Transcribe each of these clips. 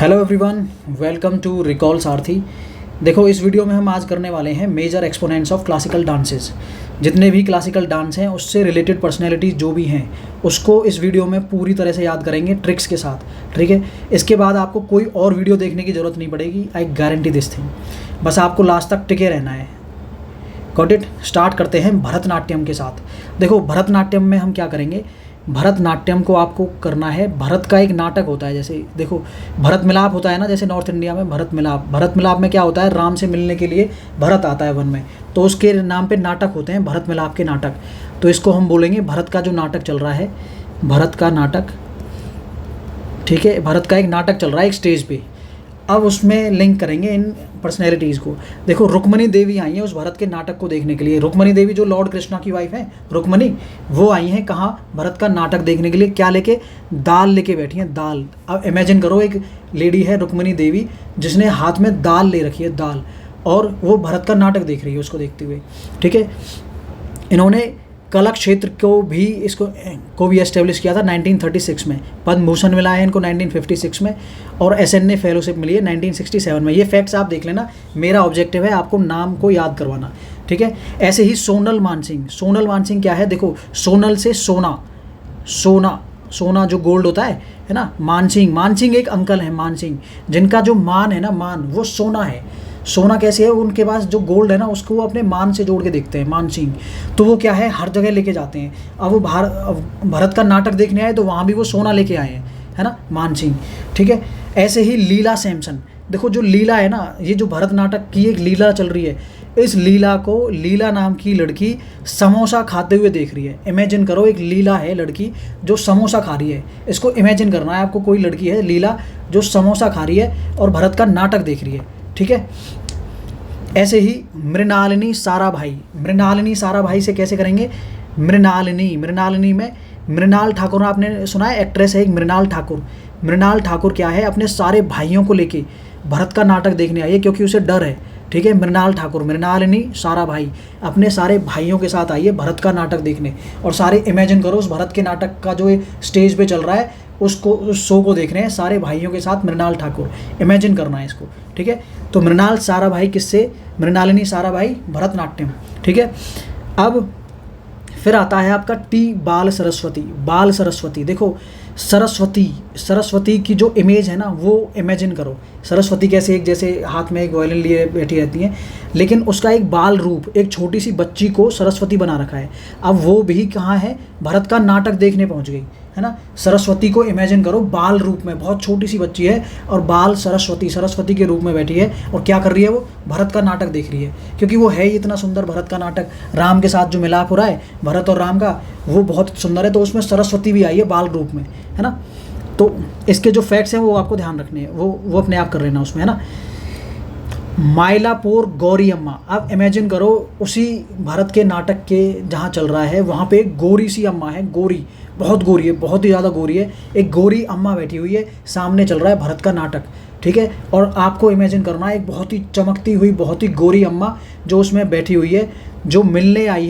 Hello everyone, welcome to recall Sarathi. देखो, इस video में हम आज करने वाले हैं major exponents of classical dances. जितने भी क्लासिकल डांस हैं उससे रिलेटेड पर्सनैलिटीज़ जो भी हैं उसको इस वीडियो में पूरी तरह से याद करेंगे ट्रिक्स के साथ। ठीक है, इसके बाद आपको कोई और वीडियो देखने की ज़रूरत नहीं पड़ेगी। I guarantee this thing. बस आपको लास्ट तक टिके रहना है। Got it. स्टार्ट करते हैं भरतनाट्यम के साथ। देखो, भरतनाट्यम में हम क्या करेंगे, भरतनाट्यम को आपको करना है। भरत का एक नाटक होता है, जैसे देखो भरत मिलाप होता है ना, जैसे नॉर्थ इंडिया में भरत मिलाप। भरत मिलाप में क्या होता है, राम से मिलने के लिए भरत आता है वन में, तो उसके नाम पे नाटक होते हैं, भरत मिलाप के नाटक। तो इसको हम बोलेंगे भरत का जो नाटक चल रहा है, भरत का नाटक। ठीक है, भरत का एक नाटक चल रहा है एक स्टेज पे। अब उसमें लिंक करेंगे इन पर्सनैलिटीज़ को। देखो, रुक्मणी देवी आई हैं उस भरत के नाटक को देखने के लिए। रुक्मणी देवी जो लॉर्ड कृष्णा की वाइफ है, रुक्मणी, वो आई हैं कहाँ, भरत का नाटक देखने के लिए। क्या लेके, दाल लेके बैठी हैं, दाल। अब इमेजिन करो, एक लेडी है रुक्मणी देवी जिसने हाथ में दाल ले रखी है, दाल, और वो भरत का नाटक देख रही है उसको देखते हुए। ठीक है, इन्होंने कला क्षेत्र को भी एस्टेब्लिश किया था 1936 में। पद्म भूषण मिला है इनको 1956 में, और SNA फेलोशिप मिली है 1967 में। ये फैक्ट्स आप देख लेना। मेरा ऑब्जेक्टिव है आपको नाम को याद करवाना। ठीक है, ऐसे ही सोनल मानसिंह। सोनल मानसिंह क्या है, देखो, सोनल से सोना, सोना, सोना जो गोल्ड होता है ना। मानसिंह, मानसिंह एक अंकल है, मानसिंह, जिनका जो मान है ना, मान, वो सोना है। सोना कैसे है, उनके पास जो गोल्ड है ना उसको वो अपने मान से जोड़ के देखते हैं, मान सिंह। तो वो क्या है, हर जगह लेके जाते हैं। अब वो भरत का नाटक देखने आए तो वहाँ भी वो सोना लेके आए हैं, है ना, मान सिंह। ठीक है, ऐसे ही लीला सैमसन। देखो, जो लीला है ना, ये जो भरत नाटक की एक लीला चल रही है, इस लीला को लीला नाम की लड़की समोसा खाते हुए देख रही है। इमेजिन करो, एक लीला है लड़की जो समोसा खा रही है। इसको इमेजिन करना है आपको, कोई लड़की है लीला जो समोसा खा रही है और भरत का नाटक देख रही है। ठीक है, ऐसे ही मृणालिनी साराभाई। मृणालिनी साराभाई से कैसे करेंगे, मृणालिनी, मृणालिनी में मृणाल ठाकुर, आपने सुना है, एक्ट्रेस है एक मृणाल ठाकुर। मृणाल ठाकुर क्या है, अपने सारे भाइयों को लेके भरत का नाटक देखने आई है क्योंकि उसे डर है। ठीक है, मृणाल ठाकुर, मृणालिनी साराभाई अपने सारे भाइयों के साथ आई है भरत का नाटक देखने। और सारे इमेजिन करो, उस भरत के नाटक का जो स्टेज पे चल रहा है उसको, उस शो को देख रहे हैं सारे भाइयों के साथ मृणाल ठाकुर। इमेजिन करना है इसको। ठीक है, तो मृणाल साराभाई किससे, मृणालिनी साराभाई, भरतनाट्यम। ठीक है, अब फिर आता है आपका टी बाल सरस्वती। बाल सरस्वती, देखो, सरस्वती, सरस्वती की जो इमेज है ना वो इमेजिन करो। सरस्वती कैसे, एक जैसे हाथ में एक वायलिन लिए बैठी रहती हैं, लेकिन उसका एक बाल रूप, एक छोटी सी बच्ची को सरस्वती बना रखा है। अब वो भी कहाँ है, भरत का नाटक देखने पहुँच गई, है ना। सरस्वती को इमेजिन करो बाल रूप में, बहुत छोटी सी बच्ची है और बाल सरस्वती, सरस्वती के रूप में बैठी है और क्या कर रही है, वो भरत का नाटक देख रही है। क्योंकि वो है ही इतना सुंदर भरत का नाटक, राम के साथ जो मिलाप हो रहा है भरत और राम का, वो बहुत सुंदर है। तो उसमें सरस्वती भी आई है बाल रूप में, है ना। तो इसके जो फैक्ट्स हैं वो आपको ध्यान रखने हैं, वो अपने आप कर लेना उसमें, है ना। माइलापुर गौरी अम्मा। अब इमेजिन करो, उसी भरत के नाटक के जहाँ चल रहा है वहाँ पे एक गोरी सी अम्मा है, गोरी, बहुत गोरी है, बहुत ही ज़्यादा गोरी है। एक गोरी अम्मा बैठी हुई है, सामने चल रहा है भरत का नाटक। ठीक है, और आपको इमेजिन करना है एक बहुत ही चमकती हुई, बहुत ही गोरी अम्मा जो उसमें बैठी हुई है, जो मिलने आई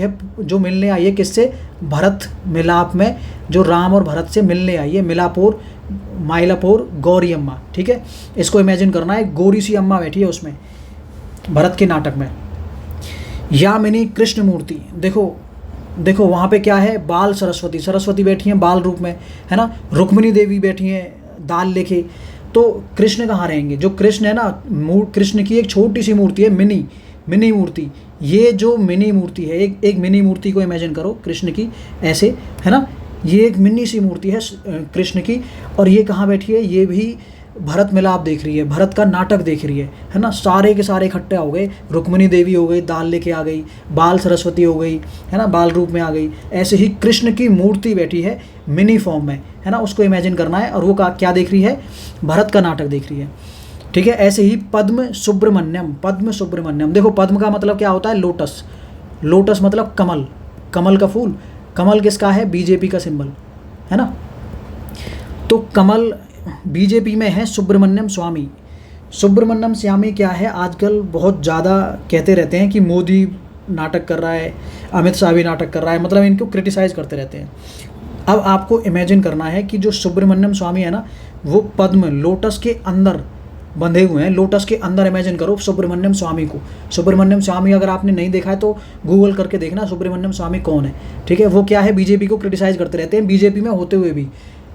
है किससे, भरत मिलाप में, जो राम और भरत से मिलने आई है, मिलापुर, माइलापुर गौरी अम्मा। ठीक है, इसको इमेजिन करना है, गोरी सी अम्मा बैठी है उसमें भरत के नाटक में। यामिनी कृष्ण मूर्ति, देखो देखो वहाँ पे क्या है, बाल सरस्वती, सरस्वती बैठी हैं बाल रूप में, है ना। रुक्मिणी देवी बैठी हैं दाल लेके। तो कृष्ण कहाँ रहेंगे, जो कृष्ण है ना, कृष्ण की एक छोटी सी मूर्ति है, मिनी मूर्ति। ये जो मिनी मूर्ति है, एक मिनी मूर्ति को इमेजिन करो कृष्ण की, ऐसे, है ना। ये एक मिनी सी मूर्ति है कृष्ण की, और ये कहाँ बैठी है, ये भी भरत मिलाप देख रही है, भरत का नाटक देख रही है ना। सारे के सारे इकट्ठे हो गए, रुक्मिणी देवी हो गई, दाल लेके आ गई, बाल सरस्वती हो गई, है ना, बाल रूप में आ गई। ऐसे ही कृष्ण की मूर्ति बैठी है मिनी फॉर्म में, है ना, उसको इमेजिन करना है। और वो क्या देख रही है, भरत का नाटक देख रही है। ठीक है, ऐसे ही पद्म सुब्रमण्यम। पद्म सुब्रमण्यम, देखो, पद्म का मतलब क्या होता है, लोटस। लोटस मतलब कमल, कमल का फूल। कमल किसका है, बीजेपी का सिंबल, है ना। तो कमल बीजेपी में है सुब्रमण्यम स्वामी। सुब्रमण्यम स्वामी क्या है, आजकल बहुत ज़्यादा कहते रहते हैं कि मोदी नाटक कर रहा है, अमित शाह भी नाटक कर रहा है, मतलब इनको क्रिटिसाइज़ करते रहते हैं। अब आपको इमेजिन करना है कि जो सुब्रमण्यम स्वामी है ना, वो पद्म लोटस के अंदर बंधे हुए हैं। लोटस के अंदर इमेजिन करो सुब्रमण्यम स्वामी को। सुब्रमण्यम स्वामी अगर आपने नहीं देखा है तो गूगल करके देखना सुब्रमण्यम स्वामी कौन है, ठीक है। वो क्या है, बीजेपी को क्रिटिसाइज करते रहते हैं, बीजेपी में होते हुए भी।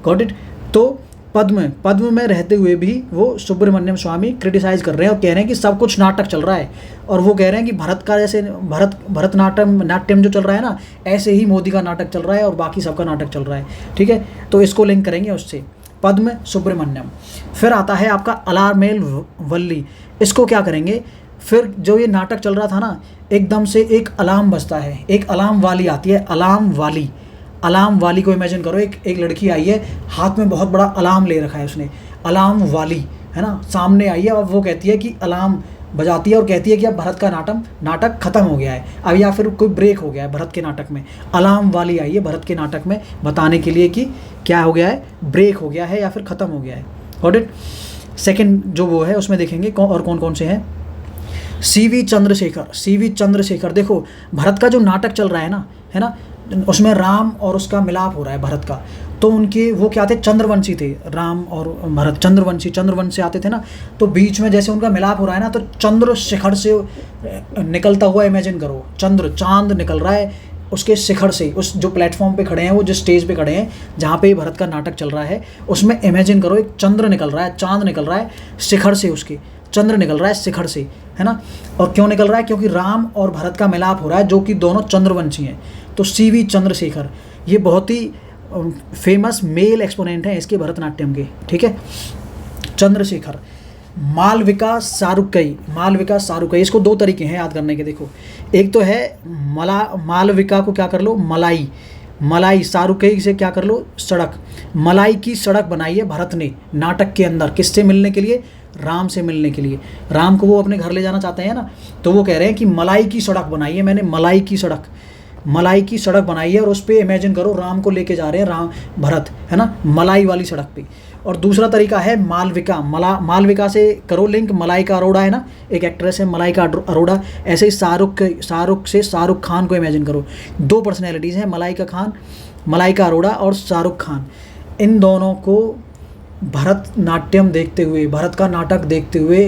Got it. तो पद्म में रहते हुए भी वो सुब्रमण्यम स्वामी क्रिटिसाइज कर रहे हैं और कह रहे हैं कि सब कुछ नाटक चल रहा है। और वो कह रहे हैं कि भारत का जैसे भरतनाट्यम जो चल रहा है ना, ऐसे ही मोदी का नाटक चल रहा है और बाकी सबका नाटक चल रहा है, ठीक है। तो इसको लिंक करेंगे उससे, पद्म सुब्रमण्यम। फिर आता है आपका अलारमेल वल्ली। इसको क्या करेंगे, फिर जो ये नाटक चल रहा था ना, एकदम से एक अलार्म बजता है, एक अलार्म वाली आती है, अलार्म वाली को इमेजिन करो। एक लड़की आई है, हाथ में बहुत बड़ा अलार्म ले रखा है उसने, अलार्म वाली है ना, सामने आई है और वो कहती है कि अलार्म बजाती है और कहती है कि अब भारत का नाटक ख़त्म हो गया है अब, या फिर कोई ब्रेक हो गया है भारत के नाटक में। अलार्म वाली आई है भारत के नाटक में बताने के लिए कि क्या हो गया है, ब्रेक हो गया है या फिर ख़त्म हो गया है। Got it. सेकेंड जो वो है उसमें देखेंगे और कौन कौन से हैं। सीवी चंद्रशेखर। देखो भारत का जो नाटक चल रहा है ना, उसमें राम और उसका मिलाप हो रहा है भारत का। तो उनके वो क्या थे, चंद्रवंशी थे, राम और भरत चंद्रवंश से आते थे ना। तो बीच में जैसे उनका मिलाप हो रहा है ना, तो चंद्रशेखर से निकलता हुआ इमेजिन करो, चांद निकल रहा है उसके शिखर से, उस जो प्लेटफॉर्म पे खड़े हैं, वो जिस स्टेज पे खड़े हैं जहाँ पे भारत का नाटक चल रहा है, उसमें इमेजिन करो एक चंद्र निकल रहा है, चांद निकल रहा है शिखर से, उसके चंद्र निकल रहा है शिखर से, है ना। और क्यों निकल रहा है, क्योंकि राम और भरत का मिलाप हो रहा है, जो कि दोनों चंद्रवंशी हैं। तो सीवी चंद्रशेखर ये बहुत ही फेमस मेल एक्सपोनेंट हैं इसके भरतनाट्यम के, ठीक है। चंद्रशेखर। मालविका सारुकई, इसको दो तरीके हैं याद करने के। देखो एक तो है मालविका को क्या कर लो, मलाई, सारुकई से क्या कर लो, सड़क। मलाई की सड़क बनाई है भरत ने नाटक के अंदर, किससे मिलने के लिए, राम से मिलने के लिए। राम को वो अपने घर ले जाना चाहते हैं ना, तो वो कह रहे हैं कि मलाई की सड़क बनाई है मैंने, मलाई की सड़क बनाई है। और उस पर इमेजिन करो राम को लेके जा रहे हैं भरत, है ना, मलाई वाली सड़क पे। और दूसरा तरीका है मालविका से करो लिंक, मलाइका अरोड़ा है ना, एक एक्ट्रेस है मलाइका अरोड़ा। ऐसे ही शाहरुख खान को इमेजिन करो, दो पर्सनैलिटीज़ हैं, मलाइका अरोड़ा और शाहरुख खान। इन दोनों को भरतनाट्यम देखते हुए, भारत का नाटक देखते हुए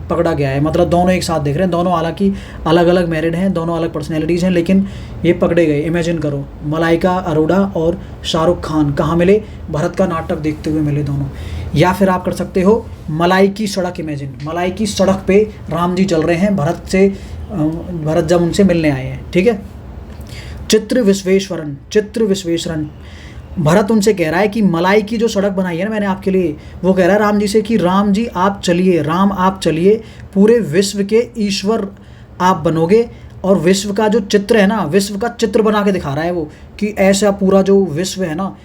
पकड़ा गया है। मतलब दोनों एक साथ देख रहे हैं, दोनों हालांकि अलग अलग मैरिड हैं, दोनों अलग पर्सनैलिटीज़ हैं, लेकिन ये पकड़े गए। इमेजिन करो मलाइका अरोड़ा और शाहरुख खान कहाँ मिले, भारत का नाटक देखते हुए मिले दोनों। या फिर आप कर सकते हो मलाई की सड़क इमेजिन, मलाई की सड़क पे राम जी चल रहे हैं भरत जब उनसे मिलने आए हैं, ठीक है। चित्र विश्वेश्वरन, भरत उनसे कह रहा है कि मलाई की जो सड़क बनाई है ना मैंने आपके लिए, वो कह रहा है राम जी से कि राम जी आप चलिए, पूरे विश्व के ईश्वर आप बनोगे। और विश्व का जो चित्र है ना, विश्व का चित्र बना के दिखा रहा है वो, कि ऐसा पूरा जो विश्व है ना,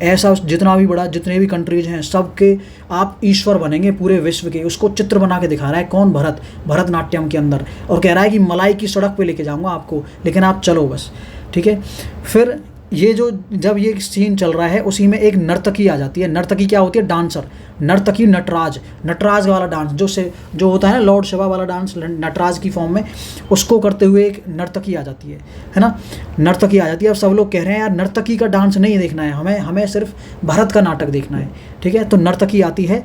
ऐसा जितना भी बड़ा, जितने भी कंट्रीज हैं सबके आप ईश्वर बनेंगे पूरे विश्व के, उसको चित्र बना के दिखा रहा है। कौन, भरतनाट्यम के अंदर। और कह रहा है कि मलाई की सड़क पे लेके जाऊंगा आपको, लेकिन आप चलो बस, ठीक है। फिर ये जब ये सीन चल रहा है, उसी में एक नर्तकी आ जाती है। नर्तकी क्या होती है, डांसर, नर्तकी नटराज वाला डांस जो होता है ना, लॉर्ड शिवा वाला डांस नटराज की फॉर्म में, उसको करते हुए एक नर्तकी आ जाती है ना, नर्तकी आ जाती है। और सब लोग कह रहे हैं यार नर्तकी का डांस नहीं देखना है, हमें सिर्फ भारत का नाटक देखना है, ठीक है। तो नर्तकी आती है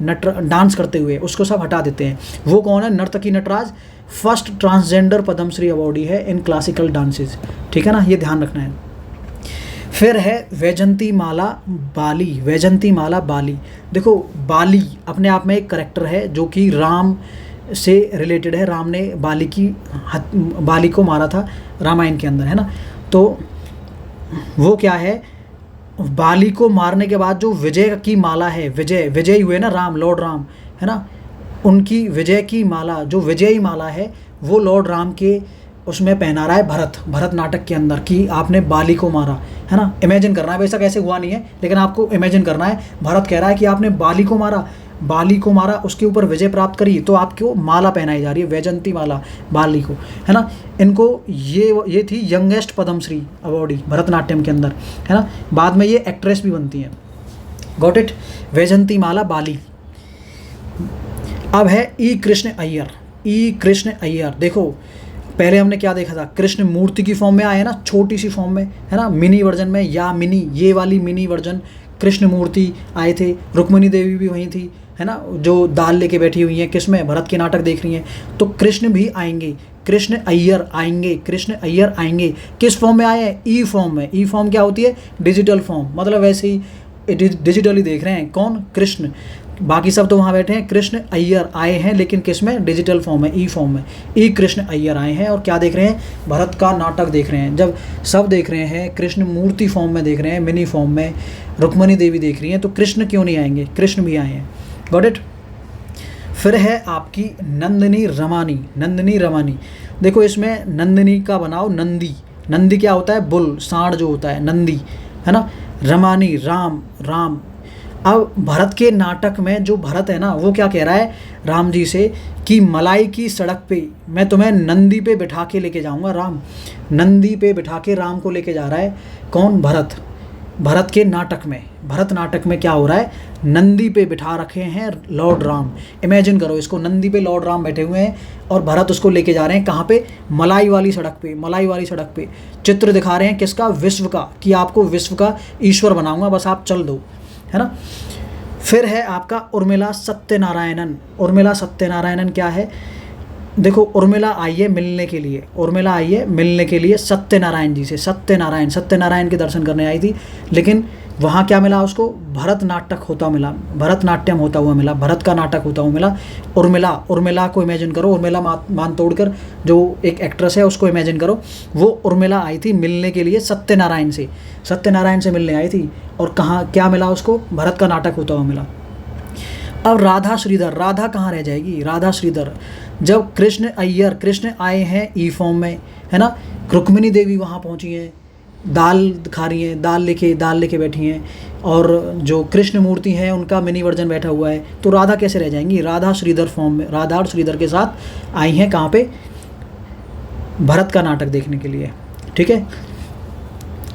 डांस करते हुए, उसको सब हटा देते हैं। वो कौन है, Narthaki Nataraj first transgender Padmashri awardee है इन क्लासिकल डांसेस, ठीक है ना, ये ध्यान रखना है। फिर है वैजंती माला बाली। देखो बाली अपने आप में एक करेक्टर है जो कि राम से रिलेटेड है। राम ने बाली को मारा था रामायण के अंदर, है ना। तो वो क्या है, बाली को मारने के बाद जो विजय की माला है, विजय हुए ना राम, लॉर्ड राम, है ना, उनकी विजय की माला, जो विजयी माला है, वो लॉर्ड राम के उसमें पहना रहा है भरत नाटक के अंदर, कि आपने बाली को मारा, है ना। इमेजिन करना है, वैसा कैसे हुआ नहीं है, लेकिन आपको इमेजिन करना है। भरत कह रहा है कि आपने बाली को मारा, उसके ऊपर विजय प्राप्त करी, तो आपको माला पहनाई जा रही है, वैजंती माला बाली को, है ना। इनको ये थी यंगेस्ट पद्मश्री अवॉर्डी भरतनाट्यम के अंदर, है ना। बाद में ये एक्ट्रेस भी बनती हैं। गॉट इट, वैजंती माला बाली। अब है ई कृष्ण अय्यर। देखो पहले हमने क्या देखा था, कृष्ण मूर्ति की फॉर्म में आए ना, छोटी सी फॉर्म में, है ना, मिनी वर्जन में, या ये वाली मिनी वर्जन कृष्ण मूर्ति आए थे, रुक्मिणी देवी भी वहीं थी, है ना, जो दाल लेके बैठी हुई हैं, किसमें, भरत के नाटक देख रही हैं। तो कृष्ण भी आएंगे, कृष्ण अय्यर आएंगे, कृष्ण अय्यर आएंगे। किस फॉर्म में आए हैं? ई फॉर्म में। ई फॉर्म क्या होती है? डिजिटल फॉर्म, मतलब वैसे ही डिजिटली देख रहे हैं। कौन? कृष्ण। बाकी सब तो वहाँ बैठे हैं। कृष्ण अय्यर आए हैं, लेकिन किस में? डिजिटल फॉर्म में, ई फॉर्म में। ई कृष्ण अय्यर आए हैं और क्या देख रहे हैं? भरत का नाटक देख रहे हैं। जब सब देख रहे हैं, कृष्ण मूर्ति फॉर्म में देख रहे हैं, मिनी फॉर्म में, रुक्मिणी देवी देख रही हैं, तो कृष्ण क्यों नहीं आएंगे? कृष्ण भी आए हैं। Got it. फिर है आपकी नंदिनी रमानी। नंदिनी रमानी, देखो इसमें नंदिनी का बनाओ नंदी। नंदी क्या होता है? बुल, सांड जो होता है, नंदी, है ना। रमानी, राम, राम। अब भरत के नाटक में जो भरत है ना, वो क्या कह रहा है राम जी से कि मलाई की सड़क पे मैं तुम्हें नंदी पे बिठा के लेके जाऊंगा। राम नंदी पे बिठा के राम को लेके जा रहा है। कौन? भरत। भरत के नाटक में, भरत नाटक में क्या हो रहा है? नंदी पे बिठा रखे हैं लॉर्ड राम। इमेजिन करो इसको, नंदी पे लॉर्ड राम बैठे हुए हैं और भरत उसको लेके जा रहे हैं कहाँ पे? मलाई वाली सड़क पे। मलाई वाली सड़क पे चित्र दिखा रहे हैं किसका? विश्व का, कि आपको विश्व का ईश्वर बनाऊंगा, बस आप चल दो, है ना। फिर है आपका उर्मिला सत्यनारायणन। उर्मिला सत्यनारायणन क्या है? देखो उर्मिला आई है मिलने के लिए, उर्मिला आई है मिलने के लिए सत्यनारायण जी से। सत्यनारायण के दर्शन करने आई थी, लेकिन वहाँ क्या मिला उसको? भरत नाटक होता मिला, भरतनाट्यम होता हुआ मिला, भरत का नाटक होता हुआ मिला। उर्मिला को इमेजिन करो, उर्मिला मातोंडकर जो एक एक्ट्रेस है उसको इमेजिन करो। वो उर्मिला आई थी मिलने के लिए सत्यनारायण से मिलने आई थी, और कहाँ क्या मिला उसको? भरत का नाटक होता हुआ मिला। अब राधा श्रीधर, राधा कहाँ रह जाएगी? राधा श्रीधर, जब कृष्ण आए हैं ई फॉर्म में, है ना, रुक्मिणी देवी वहाँ पहुँची हैं, दाल खा रही हैं, दाल लेके बैठी हैं, और जो कृष्ण मूर्ति है उनका मिनी वर्जन बैठा हुआ है, तो राधा कैसे रह जाएंगी? राधा श्रीधर फॉर्म में, राधा और श्रीधर के साथ आई हैं कहाँ पे? भरत का नाटक देखने के लिए। ठीक है,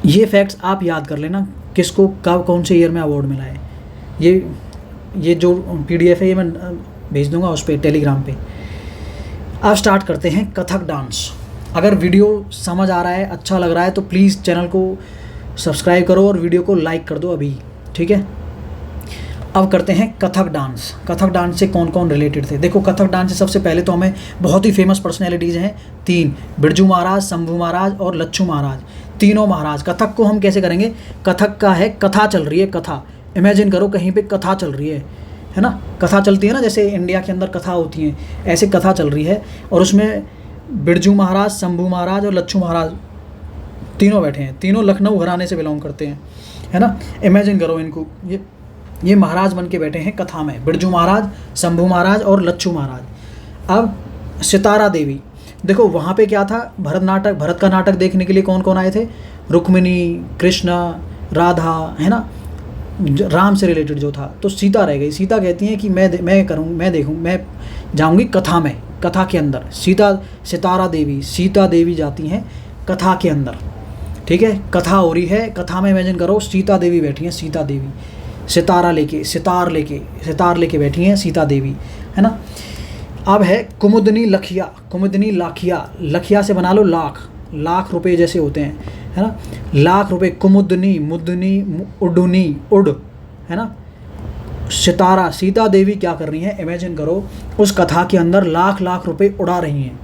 ये फैक्ट्स आप याद कर लेना, किसको कब कौन से ईयर में अवार्ड मिला है। ये जो PDF है ये मैं भेज दूंगा उस पर, टेलीग्राम पे। अब स्टार्ट करते हैं कथक डांस। अगर वीडियो समझ आ रहा है, अच्छा लग रहा है, तो प्लीज़ चैनल को सब्सक्राइब करो और वीडियो को लाइक कर दो अभी, ठीक है। अब करते हैं कथक डांस। कथक डांस से कौन कौन रिलेटेड थे? देखो कथक डांस से सबसे पहले तो हमें बहुत ही फेमस पर्सनैलिटीज़ हैं 3, बिरजू महाराज, शंभू महाराज और लच्छू महाराज, तीनों महाराज। कथक को हम कैसे करेंगे? कथक का है, कथा चल रही है, कथा। इमेजिन करो कहीं पे कथा चल रही है ना, कथा चलती है ना, जैसे इंडिया के अंदर कथा होती हैं, ऐसे कथा चल रही है, और उसमें बिरजू महाराज, शंभू महाराज और लच्छू महाराज तीनों बैठे हैं। तीनों लखनऊ घराने से बिलोंग करते हैं, है ना। इमेजिन करो इनको, ये महाराज बन के बैठे हैं कथा में, बिरजू महाराज, शंभू महाराज और लच्छू महाराज। अब सितारा देवी, देखो वहाँ पे क्या था? भरत का नाटक देखने के लिए कौन कौन आए थे? रुक्मिणी, कृष्ण, राधा, है ना, राम से रिलेटेड जो था। तो सीता रह गई। सीता कहती हैं कि मैं जाऊंगी कथा में, कथा के अंदर। सीता देवी जाती हैं कथा के अंदर, ठीक है। कथा हो रही है, कथा में इमेजिन करो सीता देवी बैठी हैं, सीता देवी सितार लेके बैठी हैं सीता देवी, है ना। अब है कुमुदनी लाखिया। लखिया से बना लो लाख रुपए जैसे होते हैं, है ना, लाख रुपए। कुमुदनी, मुदनी, उड, है ना। सितारा, सीता देवी क्या कर रही हैं? इमेजिन करो उस कथा के अंदर लाख रुपए उड़ा रही हैं,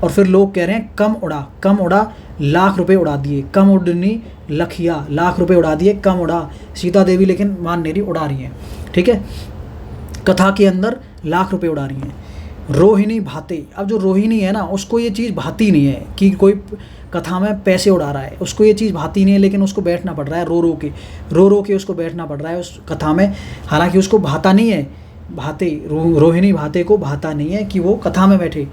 और फिर लोग कह रहे हैं कम उड़ा, लाख रुपए उड़ा दिए। कम उडनी लखिया, लाख रुपए उड़ा दिए, कम उड़ा। सीता देवी लेकिन मान नहीं रही, उड़ा रही हैं, ठीक है। कथा के अंदर लाख रुपए उड़ा रही हैं। रोहिणी भाते, अब जो रोहिणी है ना, उसको ये चीज़ भाती नहीं है कि कोई कथा में पैसे उड़ा रहा है, उसको ये चीज़ भाती नहीं है, लेकिन उसको बैठना पड़ रहा है रो के उसको बैठना पड़ रहा है उस कथा में। हालांकि उसको भाता नहीं है, रोहिणी भाते को भाता नहीं है कि वो कथा में बैठे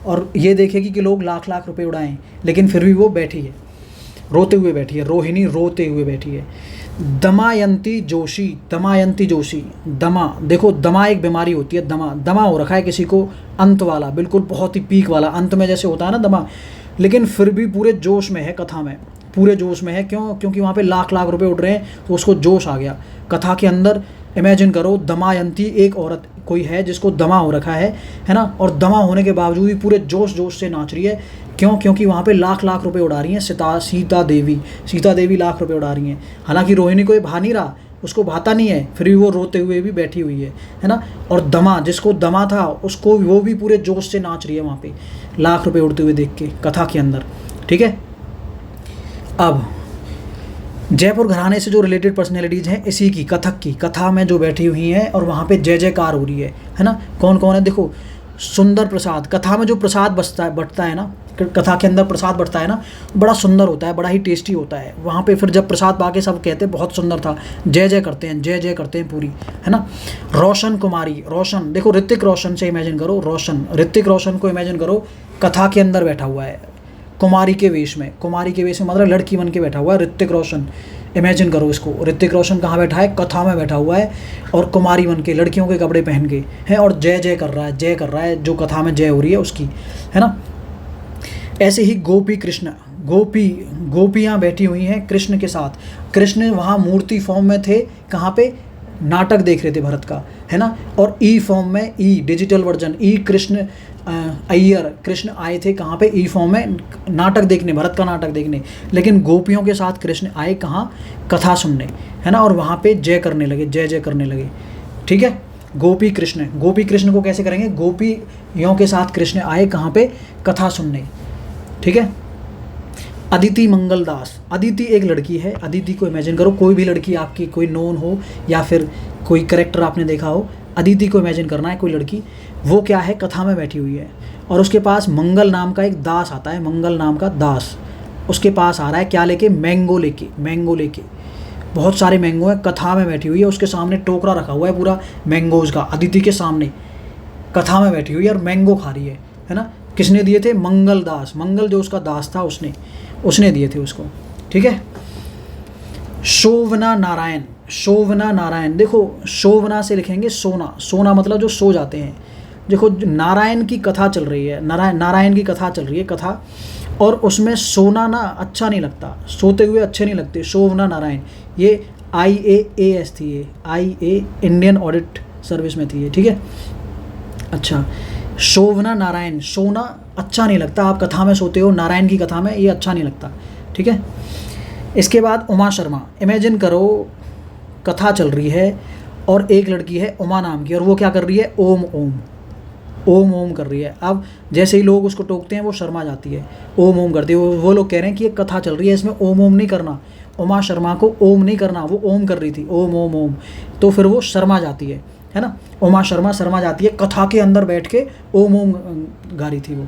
और ये देखेगी कि लोग लाख रुपए उड़ाएं, लेकिन फिर भी वो बैठी है, रोते हुए बैठी है। रोहिणी रोते हुए बैठी है। दमयंती जोशी, दमा, देखो दमा एक बीमारी होती है, दमा हो रखा है किसी को, अंत वाला, बिल्कुल बहुत ही पीक वाला, अंत में जैसे होता है ना दमा, लेकिन फिर भी पूरे जोश में है, कथा में पूरे जोश में है। क्योंकि वहाँ पे लाख रुपए उड़ रहे हैं, तो उसको जोश आ गया कथा के अंदर। इमेजिन करो दमयंती एक औरत कोई है जिसको दमा हो रखा है ना, और दमा होने के बावजूद भी पूरे जोश से नाच रही है क्यों? क्योंकि वहाँ पे लाख लाख रुपए उड़ा रही हैं सीता देवी लाख रुपए उड़ा रही हैं। हालांकि रोहिणी को ये भा नहीं रहा, उसको भाता नहीं है, फिर भी वो रोते हुए भी बैठी हुई है ना। और दमा, जिसको दमा था, उसको वो भी पूरे जोश से नाच रही है वहाँ पे लाख रुपए उड़ते हुए देख के कथा के अंदर। ठीक है, अब जयपुर घराने से जो रिलेटेड पर्सनैलिटीज़ हैं इसी की कथक की कथा में जो बैठी हुई हैं और वहाँ पे जय जयकार हो रही है ना। कौन कौन है? देखो, सुंदर प्रसाद, कथा में जो प्रसाद बटता है ना, कथा के अंदर प्रसाद बटता है ना, बड़ा सुंदर होता है, बड़ा ही टेस्टी होता है। वहाँ पे फिर जब प्रसाद पाके सब कहते हैं बहुत सुंदर था, जय जय करते हैं, जय जय करते हैं पूरी, है ना। रोशन कुमारी, रोशन, देखो ऋतिक रोशन से इमेजिन करो, ऋतिक रोशन को इमेजिन करो कथा के अंदर बैठा हुआ है कुमारी के वेश में मतलब लड़की बन के बैठा हुआ है ऋतिक रोशन। इमेजिन करो इसको, ऋतिक रोशन कहाँ बैठा है? कथा में बैठा हुआ है और कुमारी बन के लड़कियों के कपड़े पहन के है और जय जय कर रहा है, जो कथा में जय हो रही है उसकी, है ना। ऐसे ही गोपी कृष्ण, गोपियाँ बैठी हुई हैं कृष्ण के साथ। कृष्ण वहाँ मूर्ति फॉर्म में थे, कहाँ पे? नाटक देख रहे थे भरत का, है ना। और ई फॉर्म में, ई डिजिटल वर्जन, ई कृष्ण अय्यर कृष्ण आए थे कहाँ पे? ई फॉर्म में नाटक देखने, भरत का नाटक देखने। लेकिन गोपियों के साथ कृष्ण आए कहाँ? कथा सुनने, है ना। और वहाँ पे जय करने लगे, जय जय करने लगे। ठीक है, गोपी कृष्ण को कैसे करेंगे? गोपियों के साथ कृष्ण आए कहाँ पे? कथा सुनने। ठीक है। अदिति मंगलदास, अदिति एक लड़की है। अदिति को इमेजिन करो, कोई भी लड़की आपकी कोई नोन हो या फिर कोई कैरेक्टर आपने देखा हो, अदिति को इमेजिन करना है कोई लड़की। वो क्या है? कथा में बैठी हुई है और उसके पास मंगल नाम का एक दास आता है, मंगल नाम का दास उसके पास आ रहा है, क्या लेके? मैंगो लेके बहुत सारे मैंगो है, कथा में बैठी हुई है, उसके सामने टोकरा रखा हुआ है पूरा मैंगोज़ का, अदिति के सामने कथा में बैठी हुई है और मैंगो खा रही है ना। किसने दिए थे? मंगल दास, मंगल जो उसका दास था उसने दिए थे उसको। ठीक है। शोभना नारायण, देखो शोभना से लिखेंगे सोना मतलब जो सो जाते हैं। देखो नारायण की कथा चल रही है, नारायण की कथा चल रही है कथा, और उसमें सोना ना अच्छा नहीं लगता, सोते हुए अच्छे नहीं लगते। शोभना नारायण, ये IAAS थी, ये IA इंडियन ऑडिट सर्विस में थी ये। ठीक है, अच्छा, शोभना नारायण, सोना अच्छा नहीं लगता, आप कथा में सोते हो नारायण की कथा में, ये अच्छा नहीं लगता। ठीक है। इसके बाद उमा शर्मा, इमेजिन करो कथा चल रही है और एक लड़की है उमा नाम की और वो क्या कर रही है? ओम कर रही है। अब जैसे ही लोग उसको टोकते हैं वो शर्मा जाती है, ओम करती है। वो लोग कह रहे हैं कि ये कथा चल रही है, इसमें ओम नहीं करना, उमा शर्मा को ओम नहीं करना, वो ओम कर रही थी, ओम। तो फिर वो शर्मा जाती है ना। उमा शर्मा जाती है, कथा के अंदर बैठ के ओम गा रही थी वो।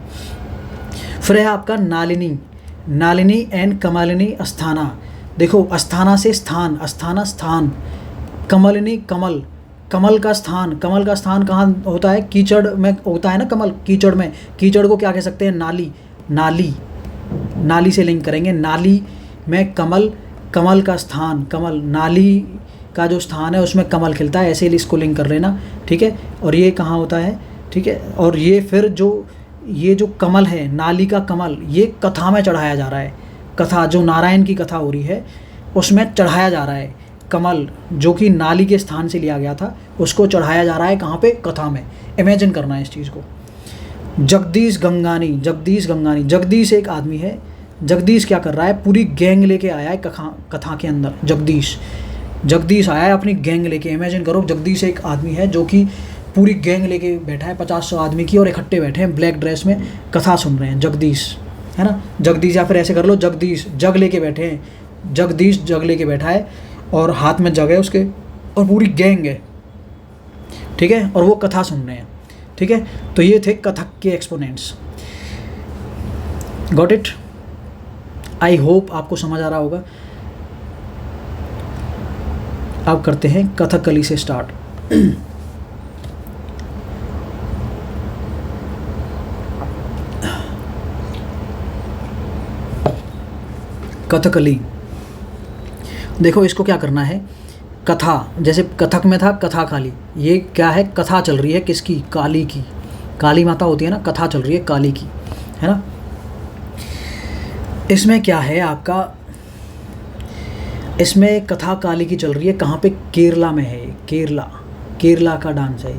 फिर है आपका नालिनी एंड कमलिनी अस्थाना। देखो अस्थाना से स्थान, कमलिनी कमल का स्थान कहाँ होता है? कीचड़ में होता है ना कमल, कीचड़ को क्या कह सकते हैं? नाली से लिंक करेंगे, नाली में कमल का स्थान, नाली का जो स्थान है उसमें कमल खिलता है, ऐसे ही इसको लिंक कर लेना। ठीक है। और ये कहाँ होता है? ठीक है। और ये फिर ये जो कमल है, नाली का कमल, ये कथा में चढ़ाया जा रहा है। कथा जो नारायण की कथा हो रही है उसमें चढ़ाया जा रहा है कमल, जो कि नाली के स्थान से लिया गया था, उसको चढ़ाया जा रहा है कहाँ पे? कथा में। इमेजिन करना है इस चीज़ को। जगदीश गंगानी, जगदीश एक आदमी है। जगदीश क्या कर रहा है? पूरी गैंग लेके आया है कथा के अंदर। जगदीश आया है अपनी गैंग लेके। इमेजिन करो जगदीश एक आदमी है जो कि पूरी गैंग लेके बैठा है 50-100 आदमी की, और इकट्ठे बैठे हैं ब्लैक ड्रेस में, कथा सुन रहे हैं। जगदीश, है ना। जगदीश, या फिर ऐसे कर लो, जगदीश जग लेके बैठे हैं, जगदीश जग लेके बैठा है और हाथ में जग है उसके और पूरी गैंग है। ठीक है। और वो कथा सुन रहे हैं। ठीक है। तो ये थे कथक के exponents. Got it? I hope आपको समझ आ रहा होगा। अब करते हैं कथकली से स्टार्ट। कथकली, देखो इसको क्या करना है? कथा, जैसे कथक में था कथा काली, ये क्या है? कथा चल रही है किसकी? काली की। काली माता होती है ना, कथा चल रही है काली की, है ना। इसमें क्या है आपका? इसमें कथा काली की चल रही है, कहाँ पे? केरला में है। केरला का डांस है।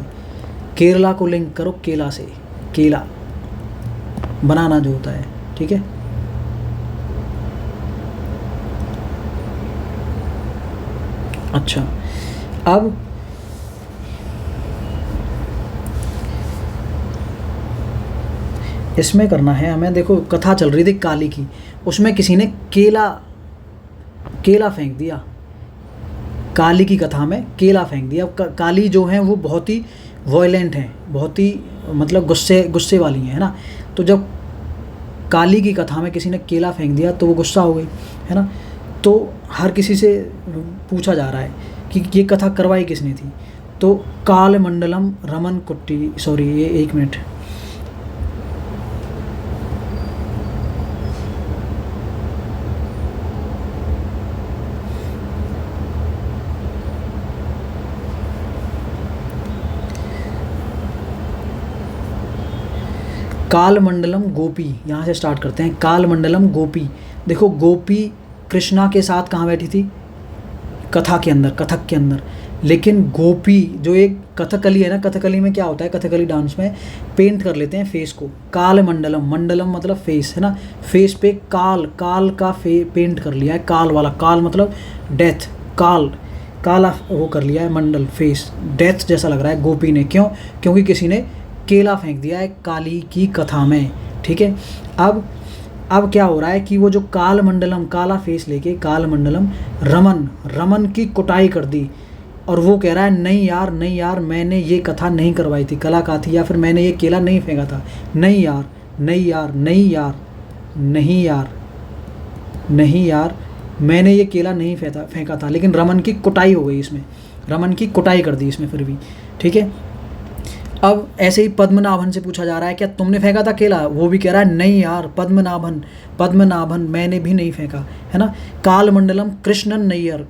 केरला को लिंक करो केला से, केला बनाना जो होता है। ठीक है। अच्छा, अब इसमें करना है हमें, देखो कथा चल रही थी काली की, उसमें किसी ने केला फेंक दिया। काली की कथा में केला फेंक दिया। काली जो है वो बहुत ही वॉयलेंट हैं, बहुत ही मतलब गुस्से वाली हैं, है ना। तो जब काली की कथा में किसी ने केला फेंक दिया तो वो गुस्सा हो गई, है ना। तो हर किसी से पूछा जा रहा है कि ये कथा करवाई किसने थी। तो काल मंडलम रमन कुट्टी, सॉरी ये 1 मिनट, काल मंडलम गोपी, यहाँ से स्टार्ट करते हैं। काल मंडलम गोपी, देखो गोपी कृष्णा के साथ कहाँ बैठी थी, कथा के अंदर, कथक के अंदर। लेकिन गोपी जो एक कथकली है ना, कथकली में क्या होता है, कथकली डांस में पेंट कर लेते हैं फेस को। काल मंडलम, मंडलम मतलब फेस, है ना। फेस पे काल का पेंट कर लिया है, काल वाला, काल मतलब डेथ, काला वो कर लिया है मंडल, फेस डेथ जैसा लग रहा है गोपी ने। क्यों? क्योंकि किसी ने केला फेंक दिया है काली की कथा में, ठीक है। अब क्या हो रहा है कि वो जो काल मंडलम, काला फेस लेके काल मंडलम रमन की कुटाई कर दी। और वो कह रहा है नहीं यार मैंने ये कथा नहीं करवाई थी, कला का थी, या फिर मैंने ये केला नहीं फेंका था, नहीं यार मैंने ये केला नहीं फेंका था। लेकिन रमन की कुटाई हो गई इसमें, रमन की कुटाई कर दी इसमें फिर भी, ठीक है। अब ऐसे ही पद्मनाभन से पूछा जा रहा है क्या तुमने फेंका था केला, वो भी कह रहा है नहीं यार पद्मनाभन मैंने भी नहीं फेंका, है ना। काल मंडलम कृष्णन नैयर,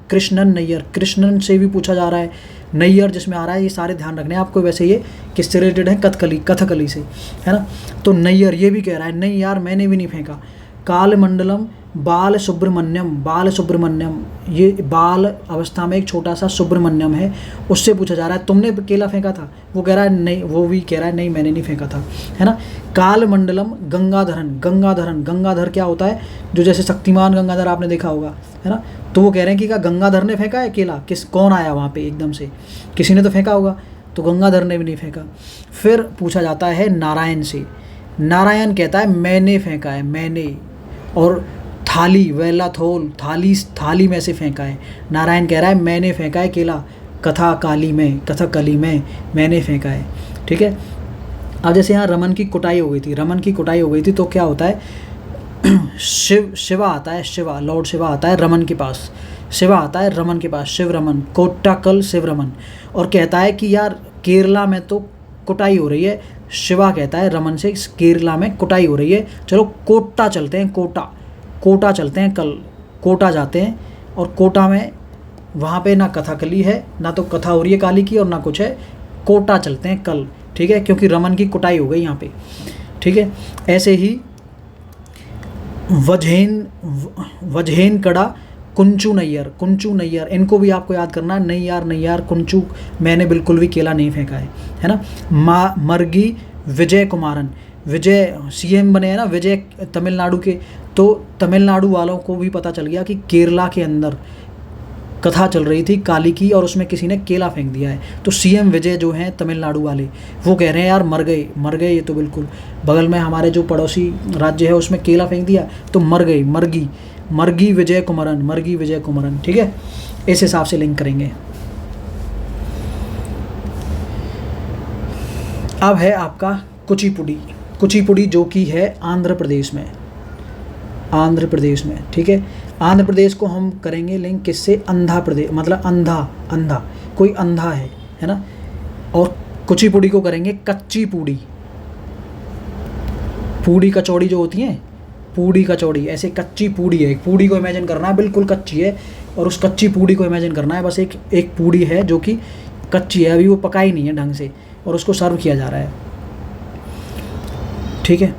कृष्णन से भी पूछा जा रहा है, नैयर जिसमें आ रहा है, ये सारे ध्यान रखने हैं आपको। वैसे ये किससे रिलेटेड है, कथकली से, है ना। तो नैयर ये भी कह रहा है नहीं यार मैंने भी नहीं फेंका। काल मंडलम बाल सुब्रमण्यम, ये बाल अवस्था में एक छोटा सा सुब्रमण्यम है, उससे पूछा जा रहा है तुमने केला फेंका था, वो कह रहा है नहीं, वो भी कह रहा है नहीं मैंने नहीं फेंका था, है ना। काल मंडलम गंगाधर क्या होता है, जो जैसे शक्तिमान गंगाधर आपने देखा होगा, है ना। तो वो कह रहे हैं कि क्या गंगाधर ने फेंका है केला, कौन आया वहाँ पे एकदम से, किसी ने तो फेंका होगा, तो गंगाधर ने भी नहीं फेंका। फिर पूछा जाता है नारायण से, नारायण कहता है मैंने फेंका है, मैंने। और थाली वेलाथोल, थाली में से फेंका है, नारायण कह रहा है मैंने फेंका है केला, कथकली में मैंने फेंका है, ठीक है। अब जैसे यहाँ रमन की कुटाई हो गई थी, तो क्या होता है शिवा आता है, लॉर्ड शिवा आता है रमन के पास, शिव रमन, कोट्टाकल शिव रमन, और कहता है कि यार केरला में तो कुटाई हो रही है। शिवा कहता है रमन से केरला में कुटाई हो रही है, चलो कोटा चलते हैं, कोटा चलते हैं, कल कोटा जाते हैं। और कोटा में वहाँ पे ना कथकली है, ना तो कथा हो रही है काली की, और ना कुछ है, कोटा चलते हैं कल, ठीक है, क्योंकि रमन की कुटाई हो गई यहाँ पे, ठीक है। ऐसे ही वजहेन कड़ा कुंचू नैयर, इनको भी आपको याद करना है, नहीं यार कुंचू मैंने बिल्कुल भी केला नहीं फेंका है ना। मर्गी विजय कुमारन, विजय सीएम बने हैं ना विजय तमिलनाडु के, तो तमिलनाडु वालों को भी पता चल गया कि केरला के अंदर कथा चल रही थी काली की, और उसमें किसी ने केला फेंक दिया है। तो सीएम विजय जो हैं तमिलनाडु वाले, वो कह रहे हैं यार मर गए ये तो बिल्कुल, बगल में हमारे जो पड़ोसी राज्य है उसमें केला फेंक दिया तो मर गई, मर्गी विजय कुमरन, ठीक है। इस हिसाब से लिंक करेंगे। अब है आपका कुचिपुड़ी जो कि है आंध्र प्रदेश में, ठीक है। आंध्र प्रदेश को हम करेंगे लिंक किससे, आंध्र प्रदेश मतलब अंधा कोई अंधा है ना। और कुचिपुड़ी को करेंगे कच्ची पूड़ी कचौड़ी जो होती हैं, पूड़ी कचौड़ी, ऐसे कच्ची पूड़ी है, एक पूड़ी को इमेजिन करना है बिल्कुल कच्ची है, और उस कच्ची पूड़ी को इमेजिन करना है, बस एक पूड़ी है जो कि कच्ची है, अभी वो पकाई नहीं है ढंग से, और उसको सर्व किया जा रहा है, ठीक है।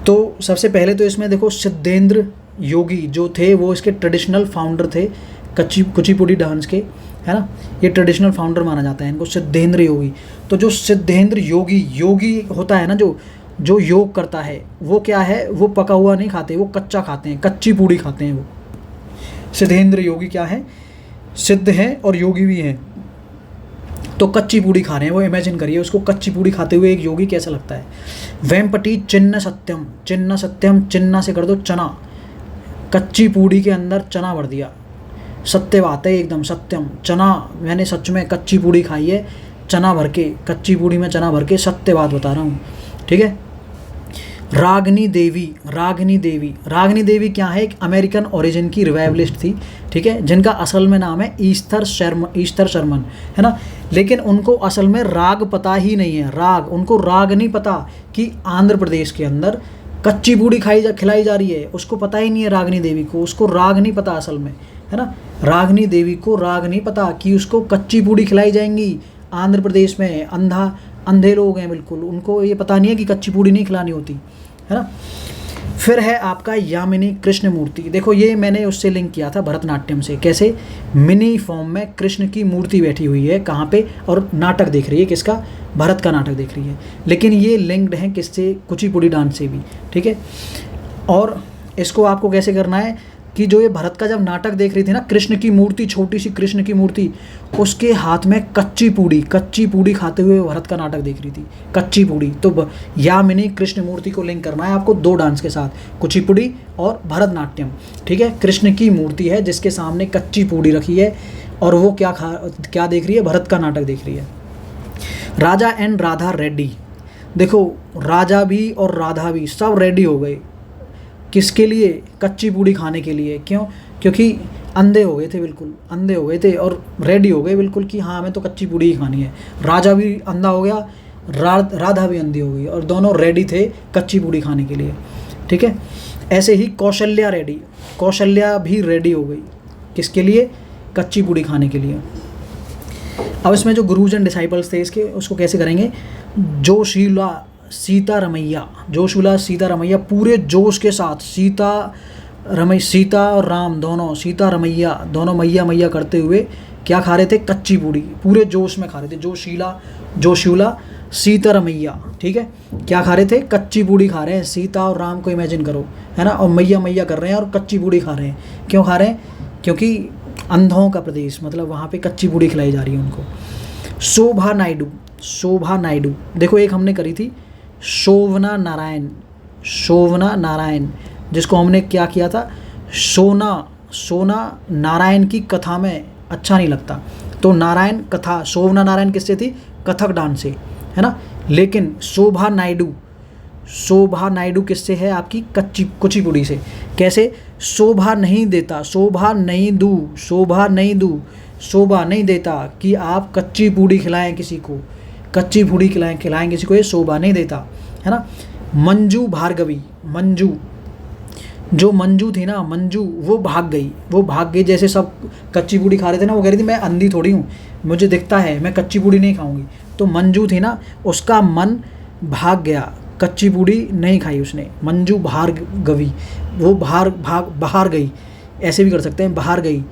तो सबसे पहले तो इसमें देखो सिद्धेंद्र योगी जो थे वो इसके ट्रेडिशनल फाउंडर थे कुचिपुड़ी डांस के, है ना। ये ट्रेडिशनल फाउंडर माना जाता है इनको, सिद्धेंद्र योगी। तो जो सिद्धेंद्र योगी होता है ना, जो जो योग करता है वो क्या है, वो पका हुआ नहीं खाते, वो कच्चा खाते हैं, कच्ची पूड़ी खाते हैं वो। सिद्धेंद्र योगी क्या है, सिद्ध हैं और योगी भी हैं, तो कच्ची पूड़ी खा रहे हैं वो। इमेजिन करिए उसको कच्ची पूड़ी खाते हुए एक योगी कैसा लगता है। वेम्पटी चिन्ह सत्यम, चिन्ह सत्यम, चिन्ह से कर दो चना, कच्ची पूड़ी के अंदर चना भर दिया, सत्य बात है एकदम सत्यम। चना मैंने सच में कच्ची पूड़ी खाई है, चना भर के, कच्ची पूड़ी में चना भर के, सत्य बात बता रहा हूँ, ठीक है। रागिनी देवी, रागिनी देवी, रागिनी देवी क्या है, एक अमेरिकन ओरिजिन की रिवाइवलिस्ट थी, ठीक है, जिनका असल में नाम है ईस्थर शर्मन, है ना। लेकिन उनको असल में राग पता ही नहीं है, राग, उनको राग नहीं पता कि आंध्र प्रदेश के अंदर कच्ची पूड़ी खिलाई जा रही है, उसको पता ही नहीं है रागिनी देवी को, उसको राग नहीं पता असल में, है ना। रागिनी देवी को राग नहीं पता कि उसको कच्ची पूड़ी खिलाई जाएंगी आंध्र प्रदेश में। अंधे लोग हैं बिल्कुल, उनको ये पता नहीं है कि कच्ची पूड़ी नहीं खिलानी होती, है ना। फिर है आपका यामिनी कृष्ण मूर्ति। देखो ये मैंने उससे लिंक किया था भरतनाट्यम से, कैसे मिनी फॉर्म में कृष्ण की मूर्ति बैठी हुई है कहाँ पे, और नाटक देख रही है, किसका, भरत का नाटक देख रही है। लेकिन ये लिंक्ड है किससे, कुचिपुड़ी डांस से भी, ठीक है। और इसको आपको कैसे करना है कि जो ये भरत का जब नाटक देख रही थी ना, कृष्ण की मूर्ति, छोटी सी कृष्ण की मूर्ति, उसके हाथ में कच्ची पूड़ी खाते हुए भरत का नाटक देख रही थी, कच्ची पूड़ी। तो यामिनी कृष्ण मूर्ति को लिंक करना है आपको दो डांस के साथ, कुचिपुड़ी और भरतनाट्यम, ठीक है। कृष्ण की मूर्ति है जिसके सामने कच्ची पूड़ी रखी है, और वो क्या देख रही है, भरत का नाटक देख रही है। राजा एंड राधा रेड्डी, देखो राजा भी और राधा भी सब रेडी हो गए, किसके लिए, कच्ची पूड़ी खाने के लिए। क्यों, क्योंकि अंधे हो गए थे, बिल्कुल अंधे हो गए थे और रेडी हो गए बिल्कुल कि हाँ हमें तो कच्ची पूड़ी ही खानी है। राजा भी अंधा हो गया, राधा भी अंधी हो गई, और दोनों रेडी थे कच्ची पूड़ी खाने के लिए, ठीक है। ऐसे ही कौशल्या भी रेडी हो गई, किसके लिए, कच्ची पूड़ी खाने के लिए। अब इसमें जो गुरुज एंड डिसाइपल्स थे इसके, उसको कैसे करेंगे, जोशीला सीता रमैया पूरे जोश के साथ, सीता और राम दोनों, सीता रमैया दोनों मैया करते हुए क्या खा रहे थे, कच्ची पूड़ी, पूरे जोश में खा रहे थे। जोशीला सीता रमैया, ठीक है, क्या खा रहे थे, कच्ची पूड़ी खा रहे हैं। सीता और राम को इमेजिन करो, है ना, और मैया कर रहे हैं और कच्ची पूड़ी खा रहे हैं। क्यों खा रहे हैं, क्योंकि अंधों का प्रदेश, मतलब वहाँ पे कच्ची पूड़ी खिलाई जा रही है उनको। शोभा नायडू, देखो एक हमने करी थी शोभना नारायण, जिसको हमने क्या किया था, सोना नारायण की कथा में अच्छा नहीं लगता, तो नारायण कथा, शोभना नारायण किससे थी, कथक डांस से, है ना। लेकिन शोभा नायडू किससे है, आपकी कुचिपुड़ी से। कैसे, शोभा नहीं देता कि आप कच्ची पूड़ी खिलाएं किसी को, खिलाएं किसी को, ये शोभा नहीं देता, है ना। मंजू जो मंजू थी ना, वो भाग गई, जैसे सब कच्ची पूड़ी खा रहे थे ना, वो कह रही थी मैं अंधी थोड़ी हूँ, मुझे दिखता है, मैं कच्ची पूड़ी नहीं खाऊंगी। तो मंजू थी ना, उसका मन भाग गया, कच्ची पूड़ी नहीं खाई उसने, मंजू वो बाहर गई, ऐसे भी कर सकते हैं, बाहर गई,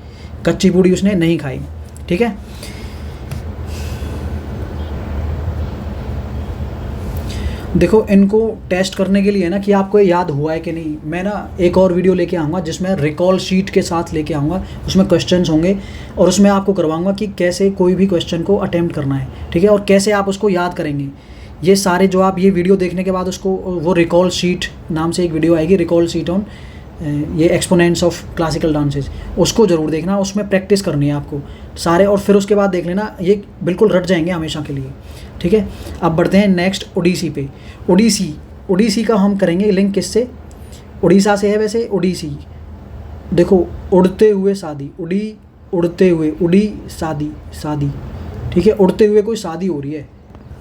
कच्ची पूड़ी उसने नहीं खाई, ठीक है। देखो इनको टेस्ट करने के लिए ना कि आपको याद हुआ है कि नहीं, मैं ना एक और वीडियो लेके आऊँगा जिसमें रिकॉल शीट के साथ लेके आऊँगा, उसमें क्वेश्चंस होंगे और उसमें आपको करवाऊँगा कि कैसे कोई भी क्वेश्चन को अटेम्प्ट करना है, ठीक है, और कैसे आप उसको याद करेंगे। ये सारे जो आप ये वीडियो देखने के बाद उसको, वो रिकॉल शीट नाम से एक वीडियो आएगी, रिकॉल शीट ऑन ये एक्सपोनेंट्स ऑफ क्लासिकल डांसेस, उसको ज़रूर देखना, उसमें प्रैक्टिस करनी है आपको सारे, और फिर उसके बाद देख लेना, ये बिल्कुल रट जाएंगे हमेशा के लिए, ठीक है। अब बढ़ते हैं नेक्स्ट ओडिसी पे। ओडिसी का हम करेंगे लिंक किससे, उड़ीसा से है वैसे ओडिसी। देखो उड़ते हुए शादी, उड़ी शादी, ठीक है, उड़ते हुए कोई शादी हो रही है,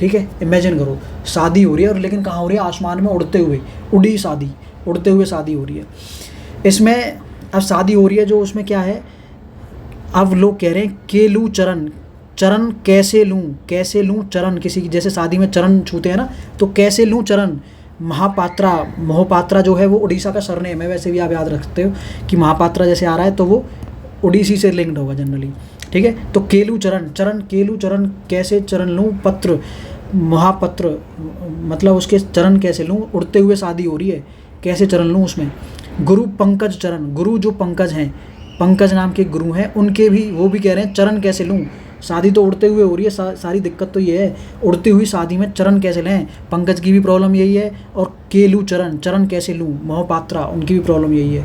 ठीक है, इमेजिन करो शादी हो रही है, और लेकिन कहाँ हो रही है, आसमान में उड़ते हुए, उड़ते हुए शादी हो रही है। इसमें अब शादी हो रही है, जो उसमें क्या है, अब लोग कह रहे हैं केलू चरण कैसे लूँ चरण, किसी की जैसे शादी में चरण छूते हैं ना, तो कैसे लूँ चरण। मोहपात्रा जो है वो उड़ीसा का सरनेम है, वैसे भी आप याद रखते हो कि महापात्रा जैसे आ रहा है तो वो ओडिसी से लिंक्ड होगा जनरली, ठीक है। तो केलू चरण कैसे चरण लूँ, महापत्र मतलब उसके चरण कैसे लूँ, उड़ते हुए शादी हो रही है, कैसे चरण लूँ उसमें। गुरु पंकज चरण, गुरु जो पंकज हैं, पंकज नाम के गुरु हैं, उनके भी वो भी कह रहे हैं चरण कैसे लूँ, शादी तो उड़ते हुए हो रही है, सारी दिक्कत तो ये है, उड़ती हुई शादी में चरण कैसे लें। पंकज की भी प्रॉब्लम यही है, और केलू चरण, चरण कैसे लूँ, मोहपात्रा उनकी भी प्रॉब्लम यही है।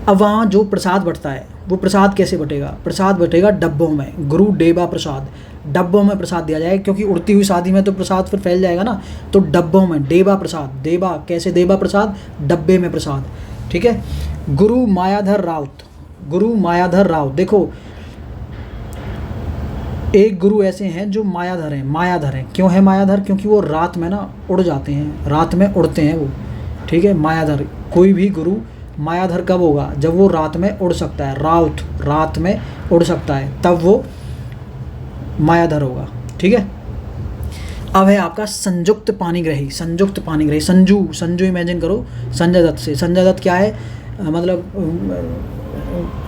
अब वहाँ जो प्रसाद बंटता है वो प्रसाद कैसे बटेगा, प्रसाद बटेगा डब्बों में, गुरु डेबा प्रसाद, डब्बों में प्रसाद दिया जाएगा, क्योंकि उड़ती हुई शादी में तो प्रसाद फिर फैल जाएगा ना, तो डब्बों में डेबा प्रसाद, देबा कैसे देबा प्रसाद, डब्बे में प्रसाद, ठीक है। गुरु मायाधर राउत, गुरु मायाधर राउत, देखो एक गुरु ऐसे हैं जो मायाधर हैं, मायाधर हैं, क्यों है मायाधर, क्योंकि वो रात में ना उड़ जाते हैं, रात में उड़ते हैं वो, ठीक है। मायाधर, कोई भी गुरु मायाधर कब होगा, जब वो रात में उड़ सकता है, राउत रात में उड़ सकता है, तब वो मायाधर होगा, ठीक है। अब है आपका संयुक्त पानीग्रही, संयुक्त पानीग्रही, संजू, संजू इमेजिन करो संजय दत्त से। संजय दत्त क्या है, मतलब